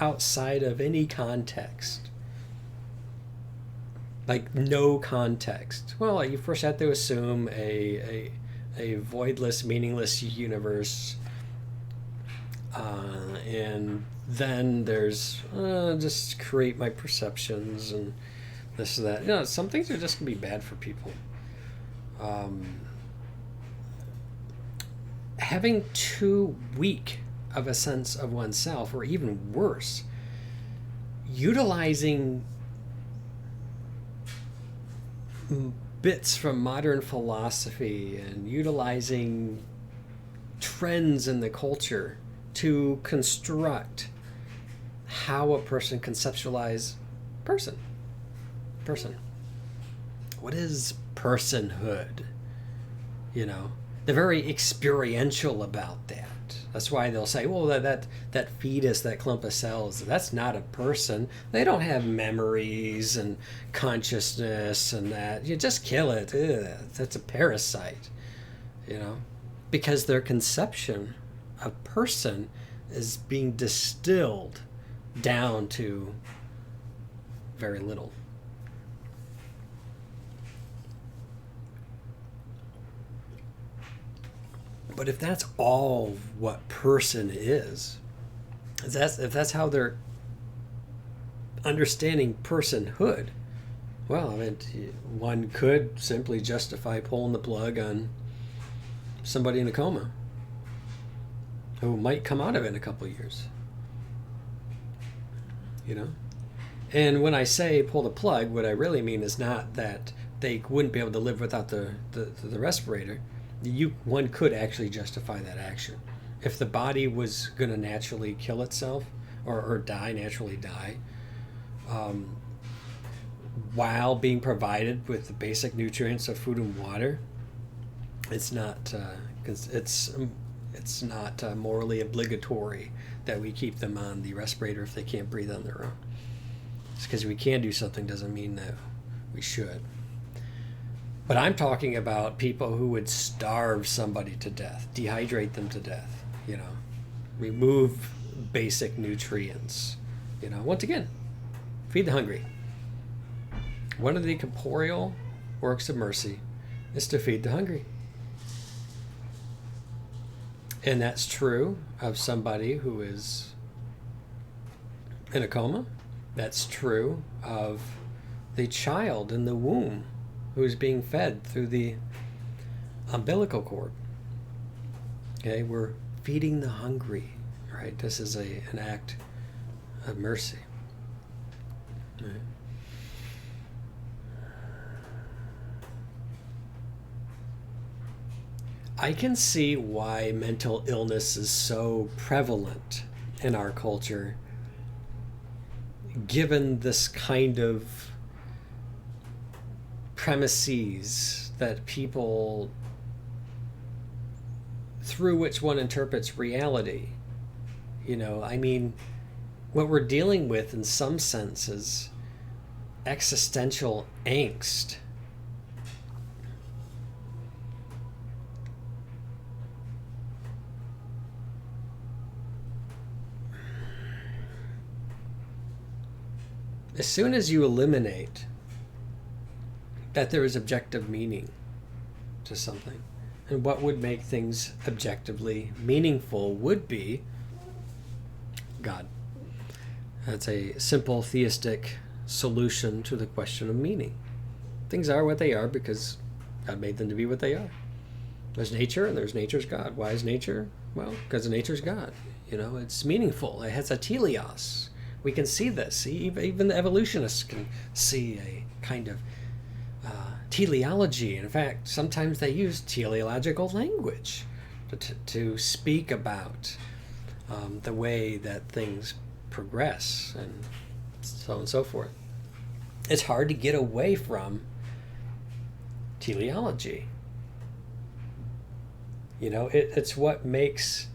outside of any context. Like no context. Well, you first have to assume a voidless, meaningless universe And then there's just create my perceptions and this and that. Some things are just gonna be bad for people. Um, Having too weak of a sense of oneself, or even worse, utilizing bits from modern philosophy and utilizing trends in the culture to construct how a person conceptualize person. What is personhood? They're very experiential about that. That's why they'll say, well, that fetus, that clump of cells, that's not a person. They don't have memories and consciousness and that. You just kill it. Ugh, that's a parasite, because their conception of person is being distilled down to very little. But if that's all what person is, if that's how they're understanding personhood, well, I mean, one could simply justify pulling the plug on somebody in a coma who might come out of it in a couple of years. And when I say pull the plug, what I really mean is not that they wouldn't be able to live without the respirator. One could actually justify that action. If the body was going to naturally kill itself or naturally die, while being provided with the basic nutrients of food and water, it's not morally obligatory that we keep them on the respirator if they can't breathe on their own. Just because we can do something doesn't mean that we should. But I'm talking about people who would starve somebody to death, dehydrate them to death, remove basic nutrients, once again, feed the hungry. One of the corporeal works of mercy is to feed the hungry. And that's true of somebody who is in a coma. That's true of the child in the womb who is being fed through the umbilical cord. Okay, we're feeding the hungry, right? This is an act of mercy. Right? I can see why mental illness is so prevalent in our culture, given this kind of premises that people, through which one interprets reality. What we're dealing with in some sense is existential angst. As soon as you eliminate that there is objective meaning to something, and what would make things objectively meaningful would be God. That's a simple theistic solution to the question of meaning. Things are what they are because God made them to be what they are. There's nature and there's nature's God. Why is nature? Well, because nature's God. It's meaningful. It has a teleos. We can see this. Even the evolutionists can see a kind of teleology. In fact, sometimes they use teleological language to speak about the way that things progress and so on and so forth. It's hard to get away from teleology. It's what makes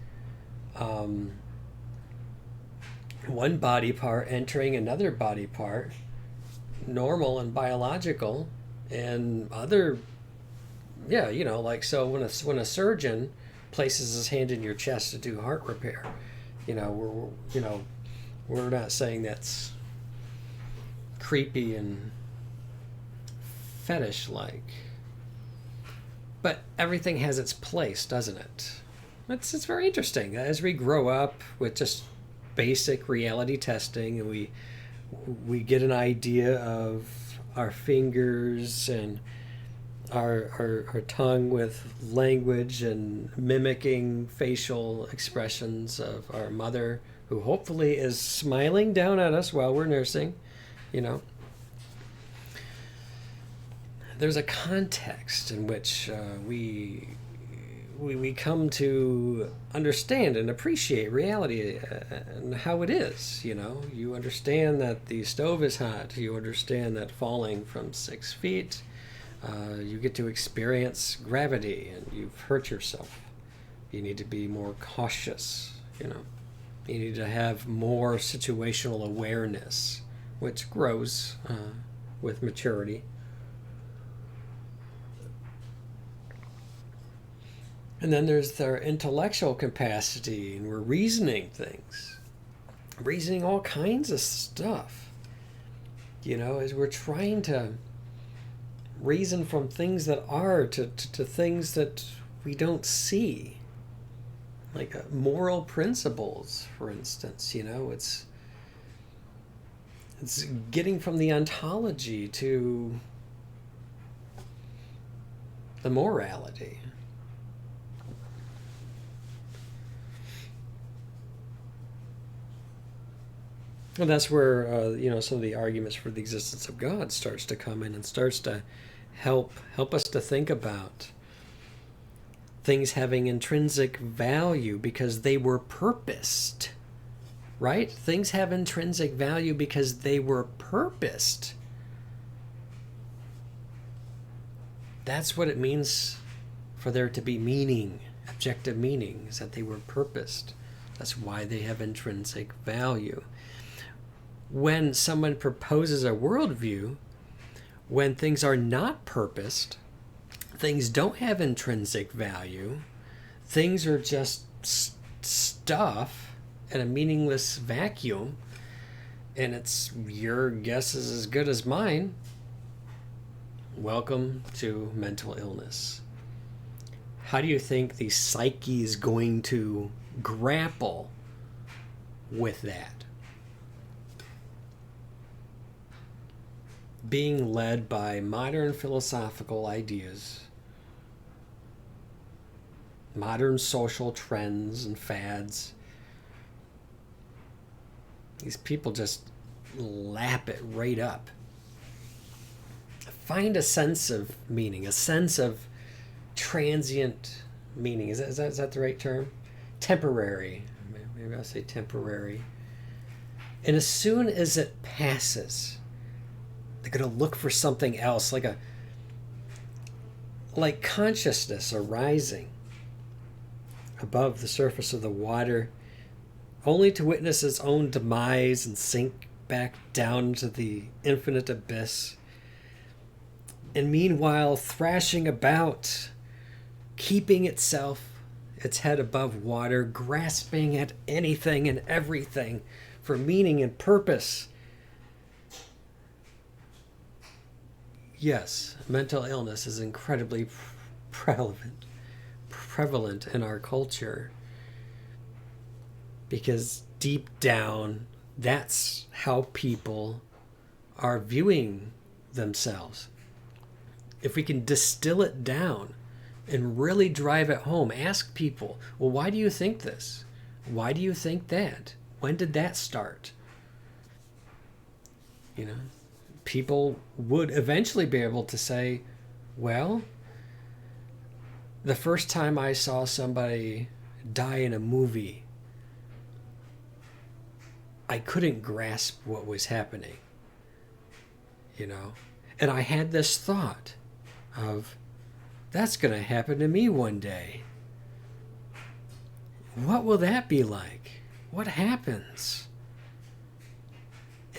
one body part entering another body part normal and biological, and other, so when a surgeon places his hand in your chest to do heart repair, we're not saying that's creepy and fetish like, but everything has its place, doesn't it? It's very interesting. As we grow up with just basic reality testing, and we get an idea of our fingers and our tongue with language and mimicking facial expressions of our mother, who hopefully is smiling down at us while we're nursing, you know. There's a context in which we come to understand and appreciate reality and how it is. You know, you understand that the stove is hot. You understand that falling from 6 feet, you get to experience gravity, and you've hurt yourself. You need to be more cautious. You know, you need to have more situational awareness, which grows with maturity. And then there's their intellectual capacity, and we're reasoning things, reasoning all kinds of stuff. You know, as we're trying to reason from things that are to things that we don't see. Like moral principles, for instance, you know, it's getting from the ontology to the morality. And that's where you know, some of the arguments for the existence of God starts to come in, and starts to help us to think about things having intrinsic value because they were purposed. Right? Things have intrinsic value because they were purposed. That's what it means for there to be meaning, objective meaning, is that they were purposed. That's why they have intrinsic value. When someone proposes a worldview, when things are not purposed, things don't have intrinsic value, things are just stuff in a meaningless vacuum, and it's your guess is as good as mine. Welcome to mental illness. How do you think the psyche is going to grapple with that? Being led by modern philosophical ideas, modern social trends and fads. These people just lap it right up. Find a sense of meaning, a sense of transient meaning. Is that the right term? Temporary. Maybe I'll say temporary. And as soon as it passes, they're going to look for something else, like consciousness arising above the surface of the water, only to witness its own demise and sink back down into the infinite abyss. And meanwhile, thrashing about, keeping its head above water, grasping at anything and everything for meaning and purpose. Yes, mental illness is incredibly prevalent in our culture, because deep down, that's how people are viewing themselves. If we can distill it down and really drive it home, ask people, well, why do you think this? Why do you think that? When did that start? You know, people would eventually be able to say, well, the first time I saw somebody die in a movie, I couldn't grasp what was happening, you know? And I had this thought of, that's going to happen to me one day. What will that be like? What happens?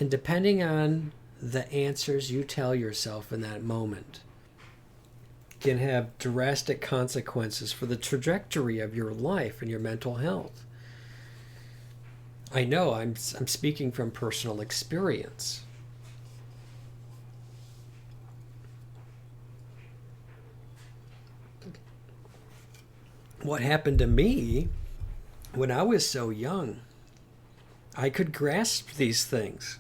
And depending on the answers you tell yourself in that moment can have drastic consequences for the trajectory of your life and your mental health. I know I'm speaking from personal experience. what happened to me when I was so young, I could grasp these things.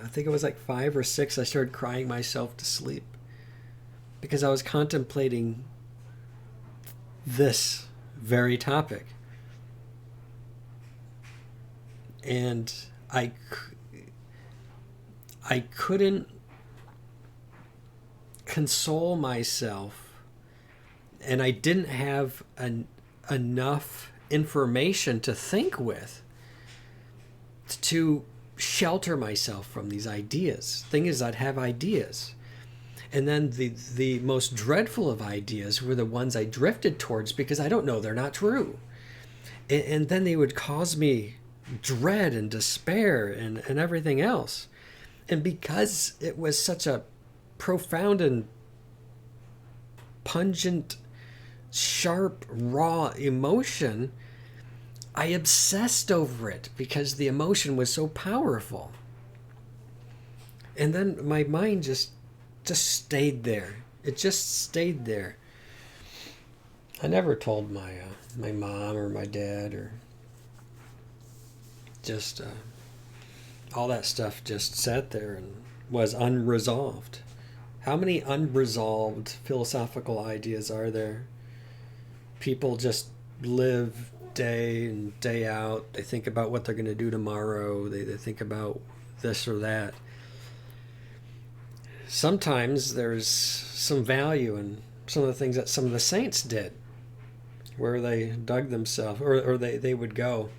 I think it was like 5 or 6, I started crying myself to sleep because I was contemplating this very topic. And I couldn't console myself, and I didn't have enough information to think with to shelter myself from these ideas. Thing is, I'd have ideas, and then the most dreadful of ideas were the ones I drifted towards because I don't know, they're not true, and then they would cause me dread and despair and everything else. And because it was such a profound and pungent, sharp, raw emotion, I obsessed over it because the emotion was so powerful. And then my mind just stayed there. It just stayed there. I never told my mom or my dad, or just all that stuff just sat there and was unresolved. How many unresolved philosophical ideas are there? People just live day in, day out. They think about what they're going to do tomorrow. They think about this or that. Sometimes there's some value in some of the things that some of the saints did, where they dug themselves, or they would go.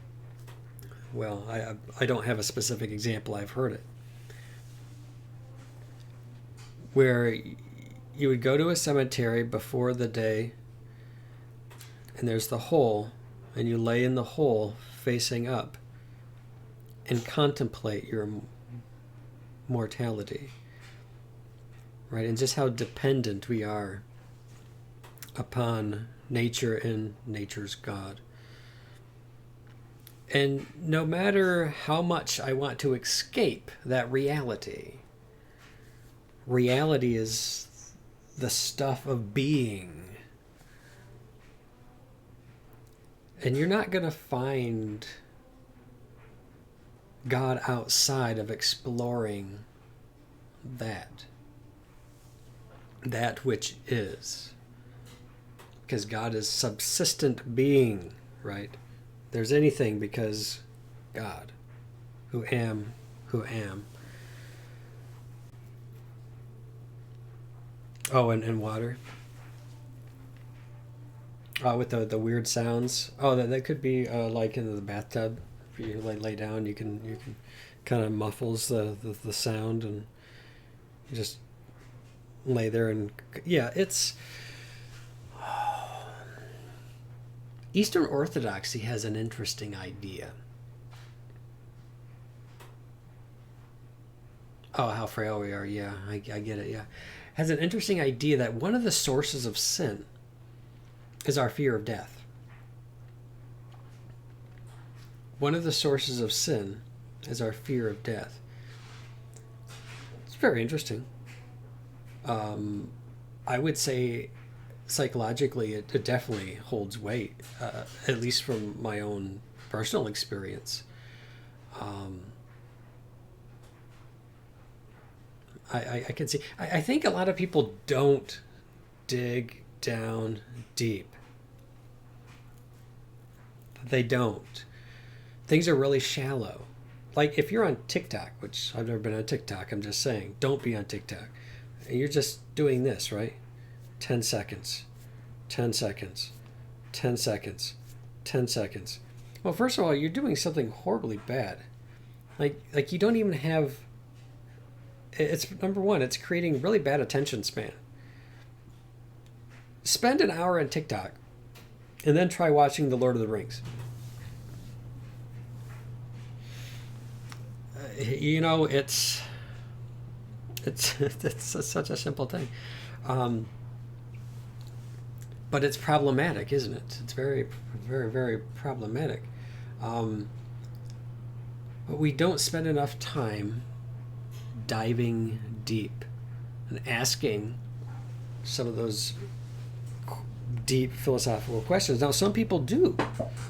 Well, I don't have a specific example. I've heard it. Where you would go to a cemetery before the day, and there's the hole, and you lay in the hole facing up and contemplate your mortality, right? And just how dependent we are upon nature and nature's God. And no matter how much I want to escape that reality, reality is the stuff of being. And you're not going to find God outside of exploring that which is. Because God is subsistent being, right? There's anything because God, who am. Oh, and water. With the weird sounds. Oh, that could be like in the bathtub. If you lay down, you can kind of muffles the sound, and you just lay there and yeah, it's. Eastern Orthodoxy has an interesting idea. Oh, how frail we are. Yeah, I get it. Yeah. Has an interesting idea that one of the sources of sin is our fear of death. One of the sources of sin is our fear of death. It's very interesting. I would say psychologically it definitely holds weight, at least from my own personal experience. I can see. I think a lot of people don't dig down deep. They don't. Things are really shallow. Like if you're on TikTok, which I've never been on TikTok, I'm just saying, don't be on TikTok. You're just doing this, right? 10 seconds, 10 seconds, 10 seconds, 10 seconds. Well, first of all, you're doing something horribly bad. Like you don't even have. It's number one, it's creating really bad attention span. Spend an hour on TikTok and then try watching The Lord of the Rings. It's such a simple thing. But it's problematic, isn't it? It's very, very, very problematic. But we don't spend enough time diving deep and asking some of those deep philosophical questions. Now, some people do.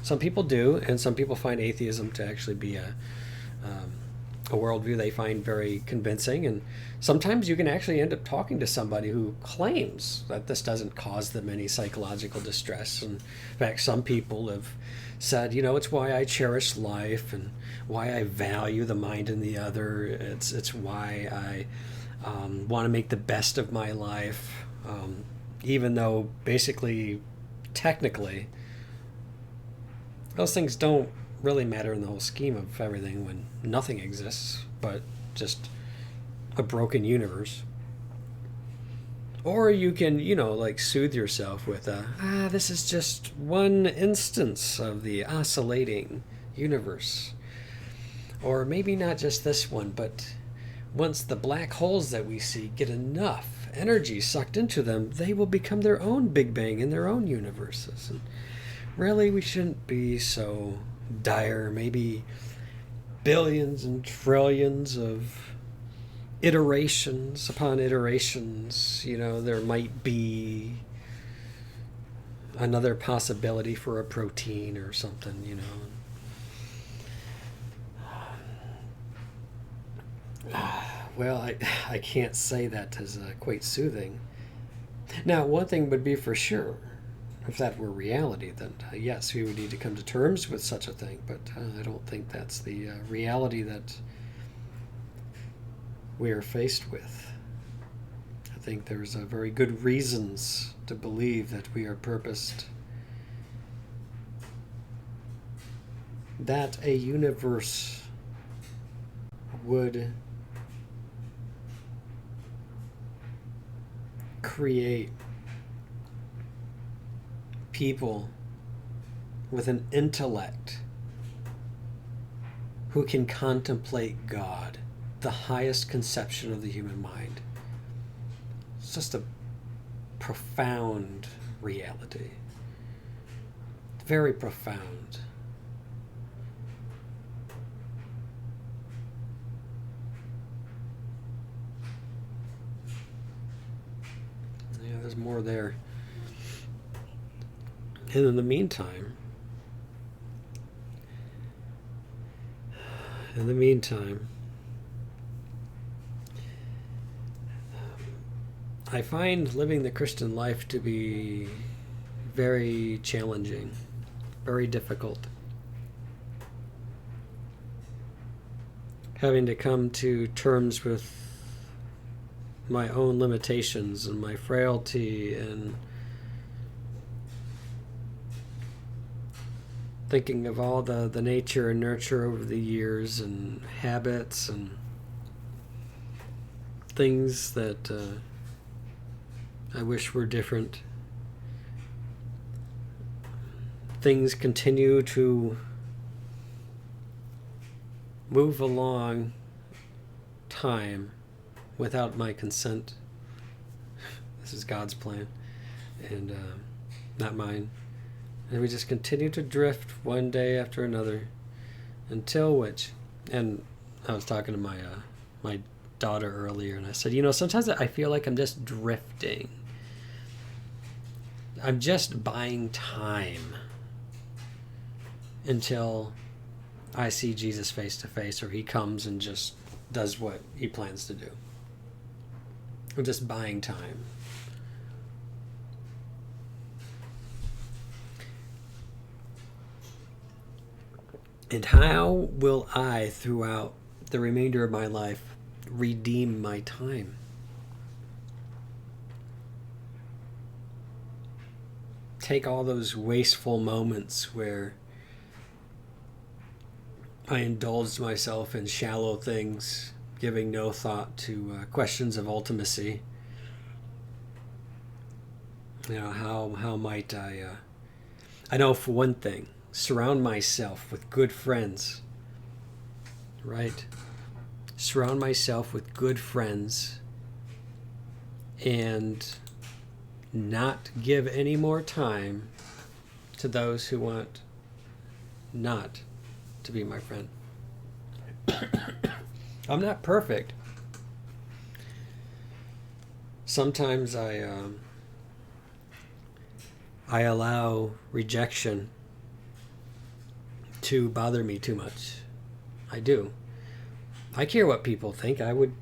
Some people do, and some people find atheism to actually be a worldview they find very convincing. And sometimes you can actually end up talking to somebody who claims that this doesn't cause them any psychological distress. And in fact, some people have said, it's why I cherish life and why I value the mind and the other. It's why I want to make the best of my life, even though basically, technically, those things don't really matter in the whole scheme of everything when nothing exists but just a broken universe. Or you can, soothe yourself with this is just one instance of the oscillating universe. Or maybe not just this one, but once the black holes that we see get enough energy sucked into them, they will become their own Big Bang in their own universes. And really, we shouldn't be so dire. Maybe billions and trillions of iterations upon iterations, there might be another possibility for a protein or something, Well, I can't say that as quite soothing. Now, one thing would be for sure, if that were reality, then yes, we would need to come to terms with such a thing, but I don't think that's the reality that we are faced with. I think there's very good reasons to believe that we are purposed, that a universe would create people with an intellect who can contemplate God, the highest conception of the human mind. It's just a profound reality. Very profound. Yeah, there's more there. And in the meantime, I find living the Christian life to be very challenging, very difficult. Having to come to terms with my own limitations and my frailty, and thinking of all the nature and nurture over the years and habits and things that I wish were different. Things continue to move along time without my consent. This is God's plan and not mine. And we just continue to drift one day after another until which, and I was talking to my daughter earlier, and I said, sometimes I feel like I'm just drifting. I'm just buying time until I see Jesus face to face, or he comes and just does what he plans to do. I'm just buying time. And how will I, throughout the remainder of my life, redeem my time? Take all those wasteful moments where I indulged myself in shallow things, giving no thought to questions of ultimacy. How might I know for one thing, surround myself with good friends, right? Surround myself with good friends and not give any more time to those who want not to be my friend. I'm not perfect. Sometimes I I allow rejection to bother me too much. I do. I care what people think. I would,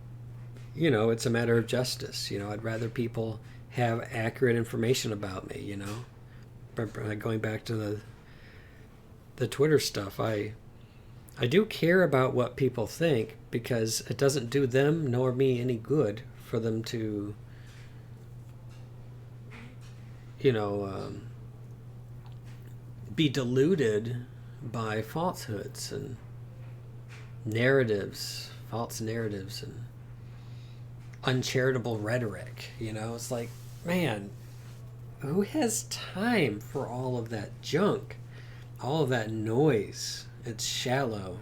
it's a matter of justice. I'd rather people have accurate information about me, Going back to the Twitter stuff, I do care about what people think because it doesn't do them nor me any good for them to, be deluded by falsehoods and false narratives and uncharitable rhetoric. It's like, man, who has time for all of that junk, all of that noise? It's shallow.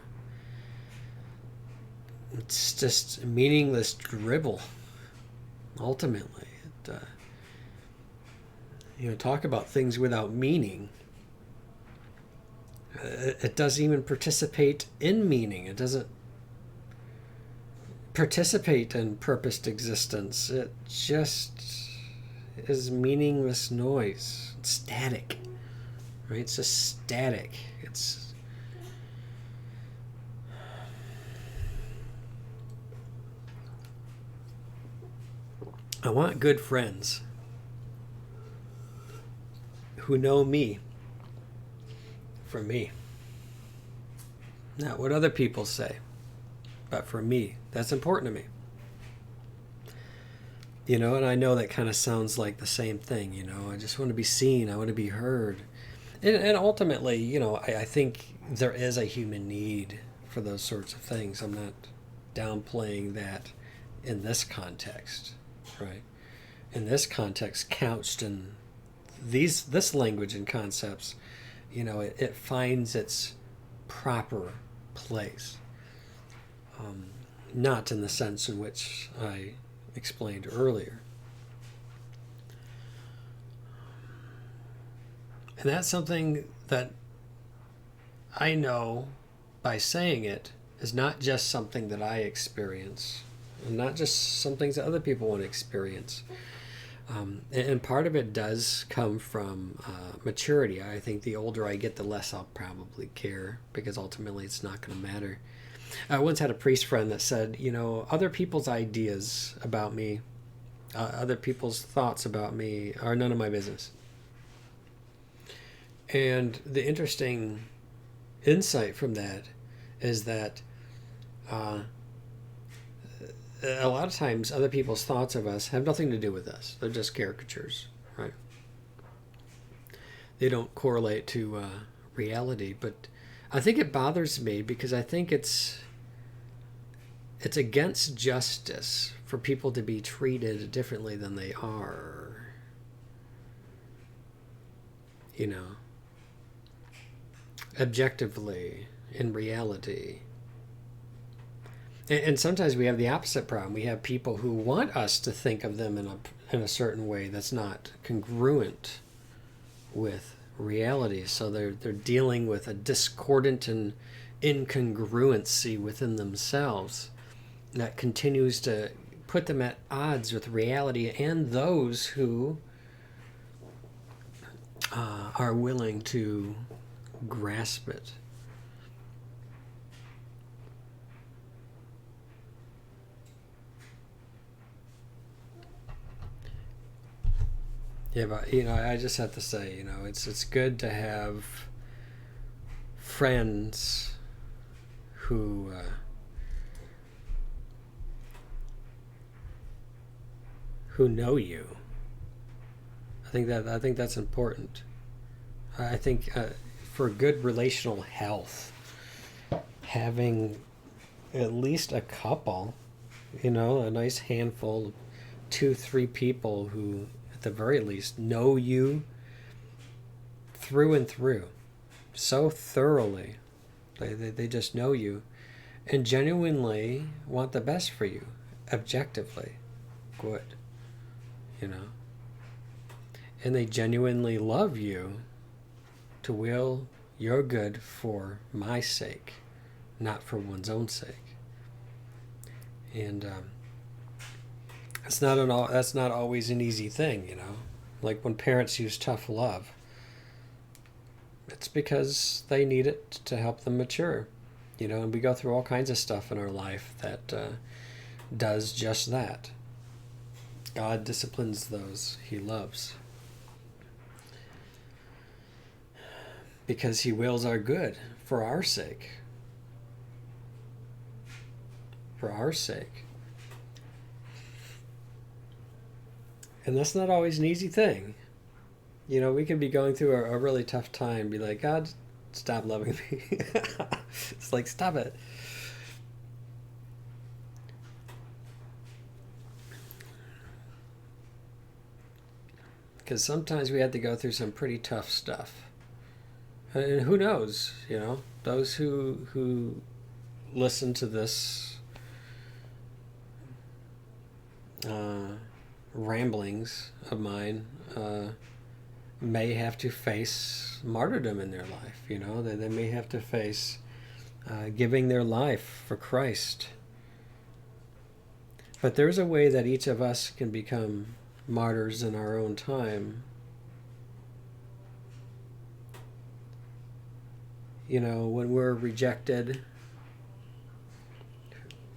It's just meaningless dribble. Ultimately, talk about things without meaning. It doesn't even participate in meaning. It doesn't participate in purposed existence. It just is meaningless noise. It's static, right? It's just static. I want good friends who know me for me. Not what other people say, but for me. That's important to me. And I know that kind of sounds like the same thing, I just want to be seen. I want to be heard. And ultimately, I think there is a human need for those sorts of things. I'm not downplaying that in this context, right? In this context, couched in this language and concepts, it finds its proper place. Not in the sense in which I explained earlier. And that's something that I know by saying it is not just something that I experience, and not just some things that other people want to experience. And part of it does come from maturity. I think the older I get, the less I'll probably care, because ultimately it's not going to matter. I once had a priest friend that said, other people's ideas about me, other people's thoughts about me are none of my business. And the interesting insight from that is that a lot of times other people's thoughts of us have nothing to do with us. They're just caricatures, right? They don't correlate to reality. But I think it bothers me because I think it's against justice for people to be treated differently than they are. Objectively, in reality. And sometimes we have the opposite problem. We have people who want us to think of them in a certain way that's not congruent with reality. So they're dealing with a discordant and incongruency within themselves that continues to put them at odds with reality and those who are willing to grasp it. Yeah, but I just have to say, it's good to have friends who know you. I think that's important. I think for good relational health, having at least a couple, a nice handful, 2-3 people who, at the very least, know you through and through, so thoroughly. They just know you and genuinely want the best for you, objectively good, and they genuinely love you to will your good for my sake, not for one's own sake. And that's not always an easy thing, Like when parents use tough love, It's because they need it to help them mature. And we go through all kinds of stuff in our life that does just that. God disciplines those he loves because he wills our good for our sake. For our sake. And that's not always an easy thing. We can be going through a really tough time, be like, God, stop loving me. It's like, stop it. Because sometimes we have to go through some pretty tough stuff. And who knows, those who listen to this ramblings of mine may have to face martyrdom in their life. They may have to face giving their life for Christ. But there's a way that each of us can become martyrs in our own time. When we're rejected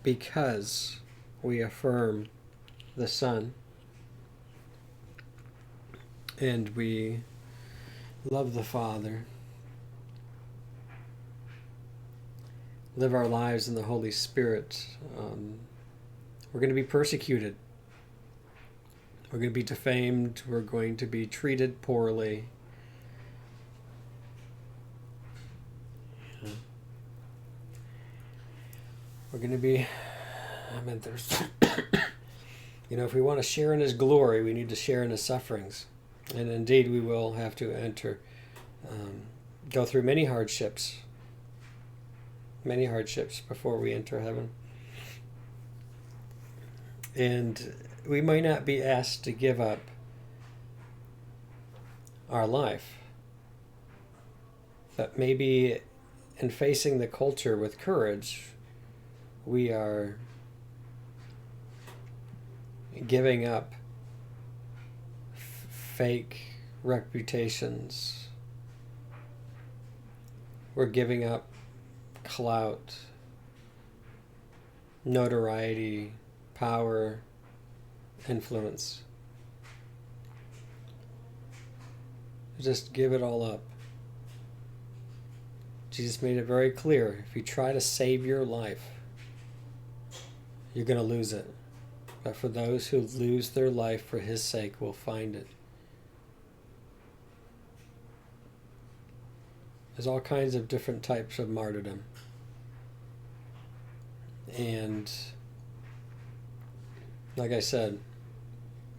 because we affirm the Son and we love the Father, live our lives in the Holy Spirit, we're going to be persecuted. We're going to be defamed. We're going to be treated poorly. We're going to be, there's, if we want to share in his glory, we need to share in his sufferings. And indeed, we will have to go through many hardships before we enter heaven. And we might not be asked to give up our life, but maybe in facing the culture with courage, we are giving up fake reputations. We're giving up clout, notoriety, power, influence. Just give it all up. Jesus made it very clear. If you try to save your life, you're going to lose it. But for those who lose their life for his sake will find it. There's all kinds of different types of martyrdom. And like I said,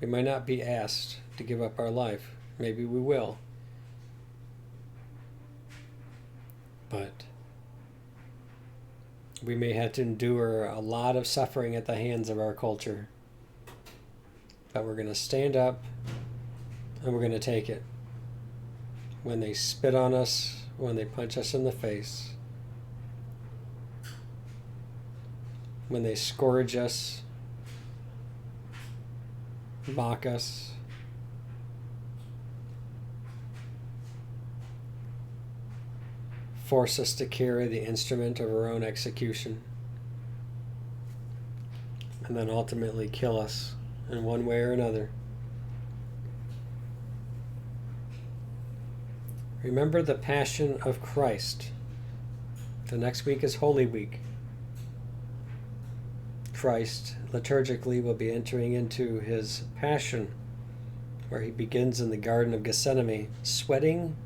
we might not be asked to give up our life. Maybe we will. But we may have to endure a lot of suffering at the hands of our culture. But we're going to stand up and we're going to take it. When they spit on us, when they punch us in the face, when they scourge us, mock us, force us to carry the instrument of our own execution, and then ultimately kill us in one way or another. Remember the Passion of Christ. The next week is Holy Week. Christ liturgically will be entering into his Passion, where he begins in the Garden of Gethsemane, sweating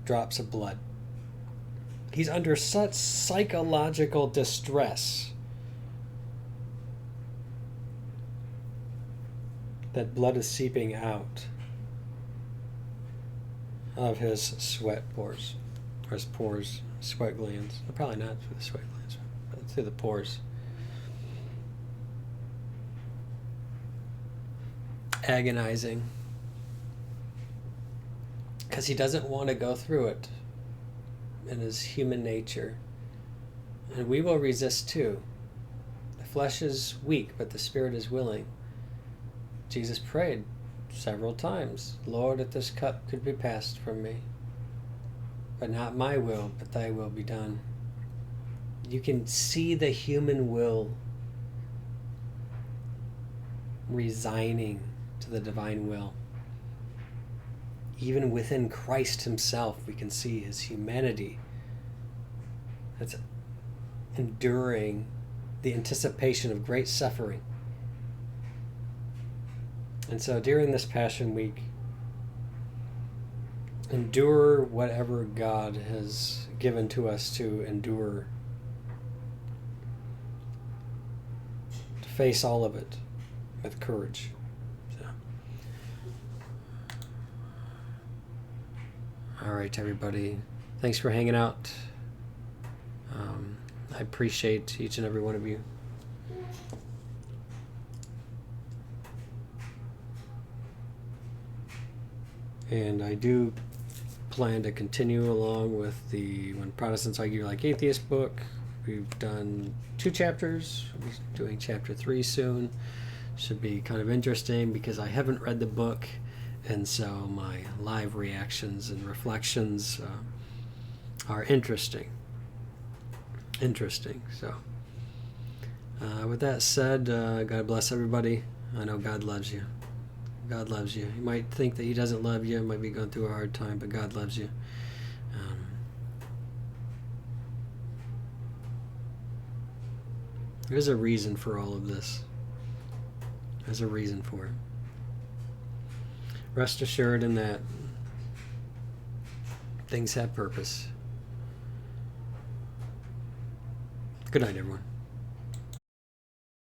drops of blood. He's under such psychological distress that blood is seeping out of his sweat pores, or his pores, sweat glands. Probably not through the sweat glands, but through the pores. Agonizing. Because he doesn't want to go through it in his human nature. And we will resist too. The flesh is weak, but the spirit is willing. Jesus prayed several times, Lord, if this cup could be passed from me, but not my will, but thy will be done. You can see the human will resigning to the divine will. Even within Christ himself, we can see his humanity that's enduring the anticipation of great suffering. And so during this Passion Week, endure whatever God has given to us to endure. To face all of it with courage. So. All right, everybody. Thanks for hanging out. I appreciate each and every one of you. And I do plan to continue along with the When Protestants Argue Like Atheists book. We've done 2 chapters. We'll be doing chapter 3 soon. Should be kind of interesting because I haven't read the book, and so my live reactions and reflections are interesting. So with that said, God bless everybody. I know God loves you. God loves you. You might think that he doesn't love you, might be going through a hard time, but God loves you. There's a reason for all of this. There's a reason for it. Rest assured in that things have purpose. Good night, everyone.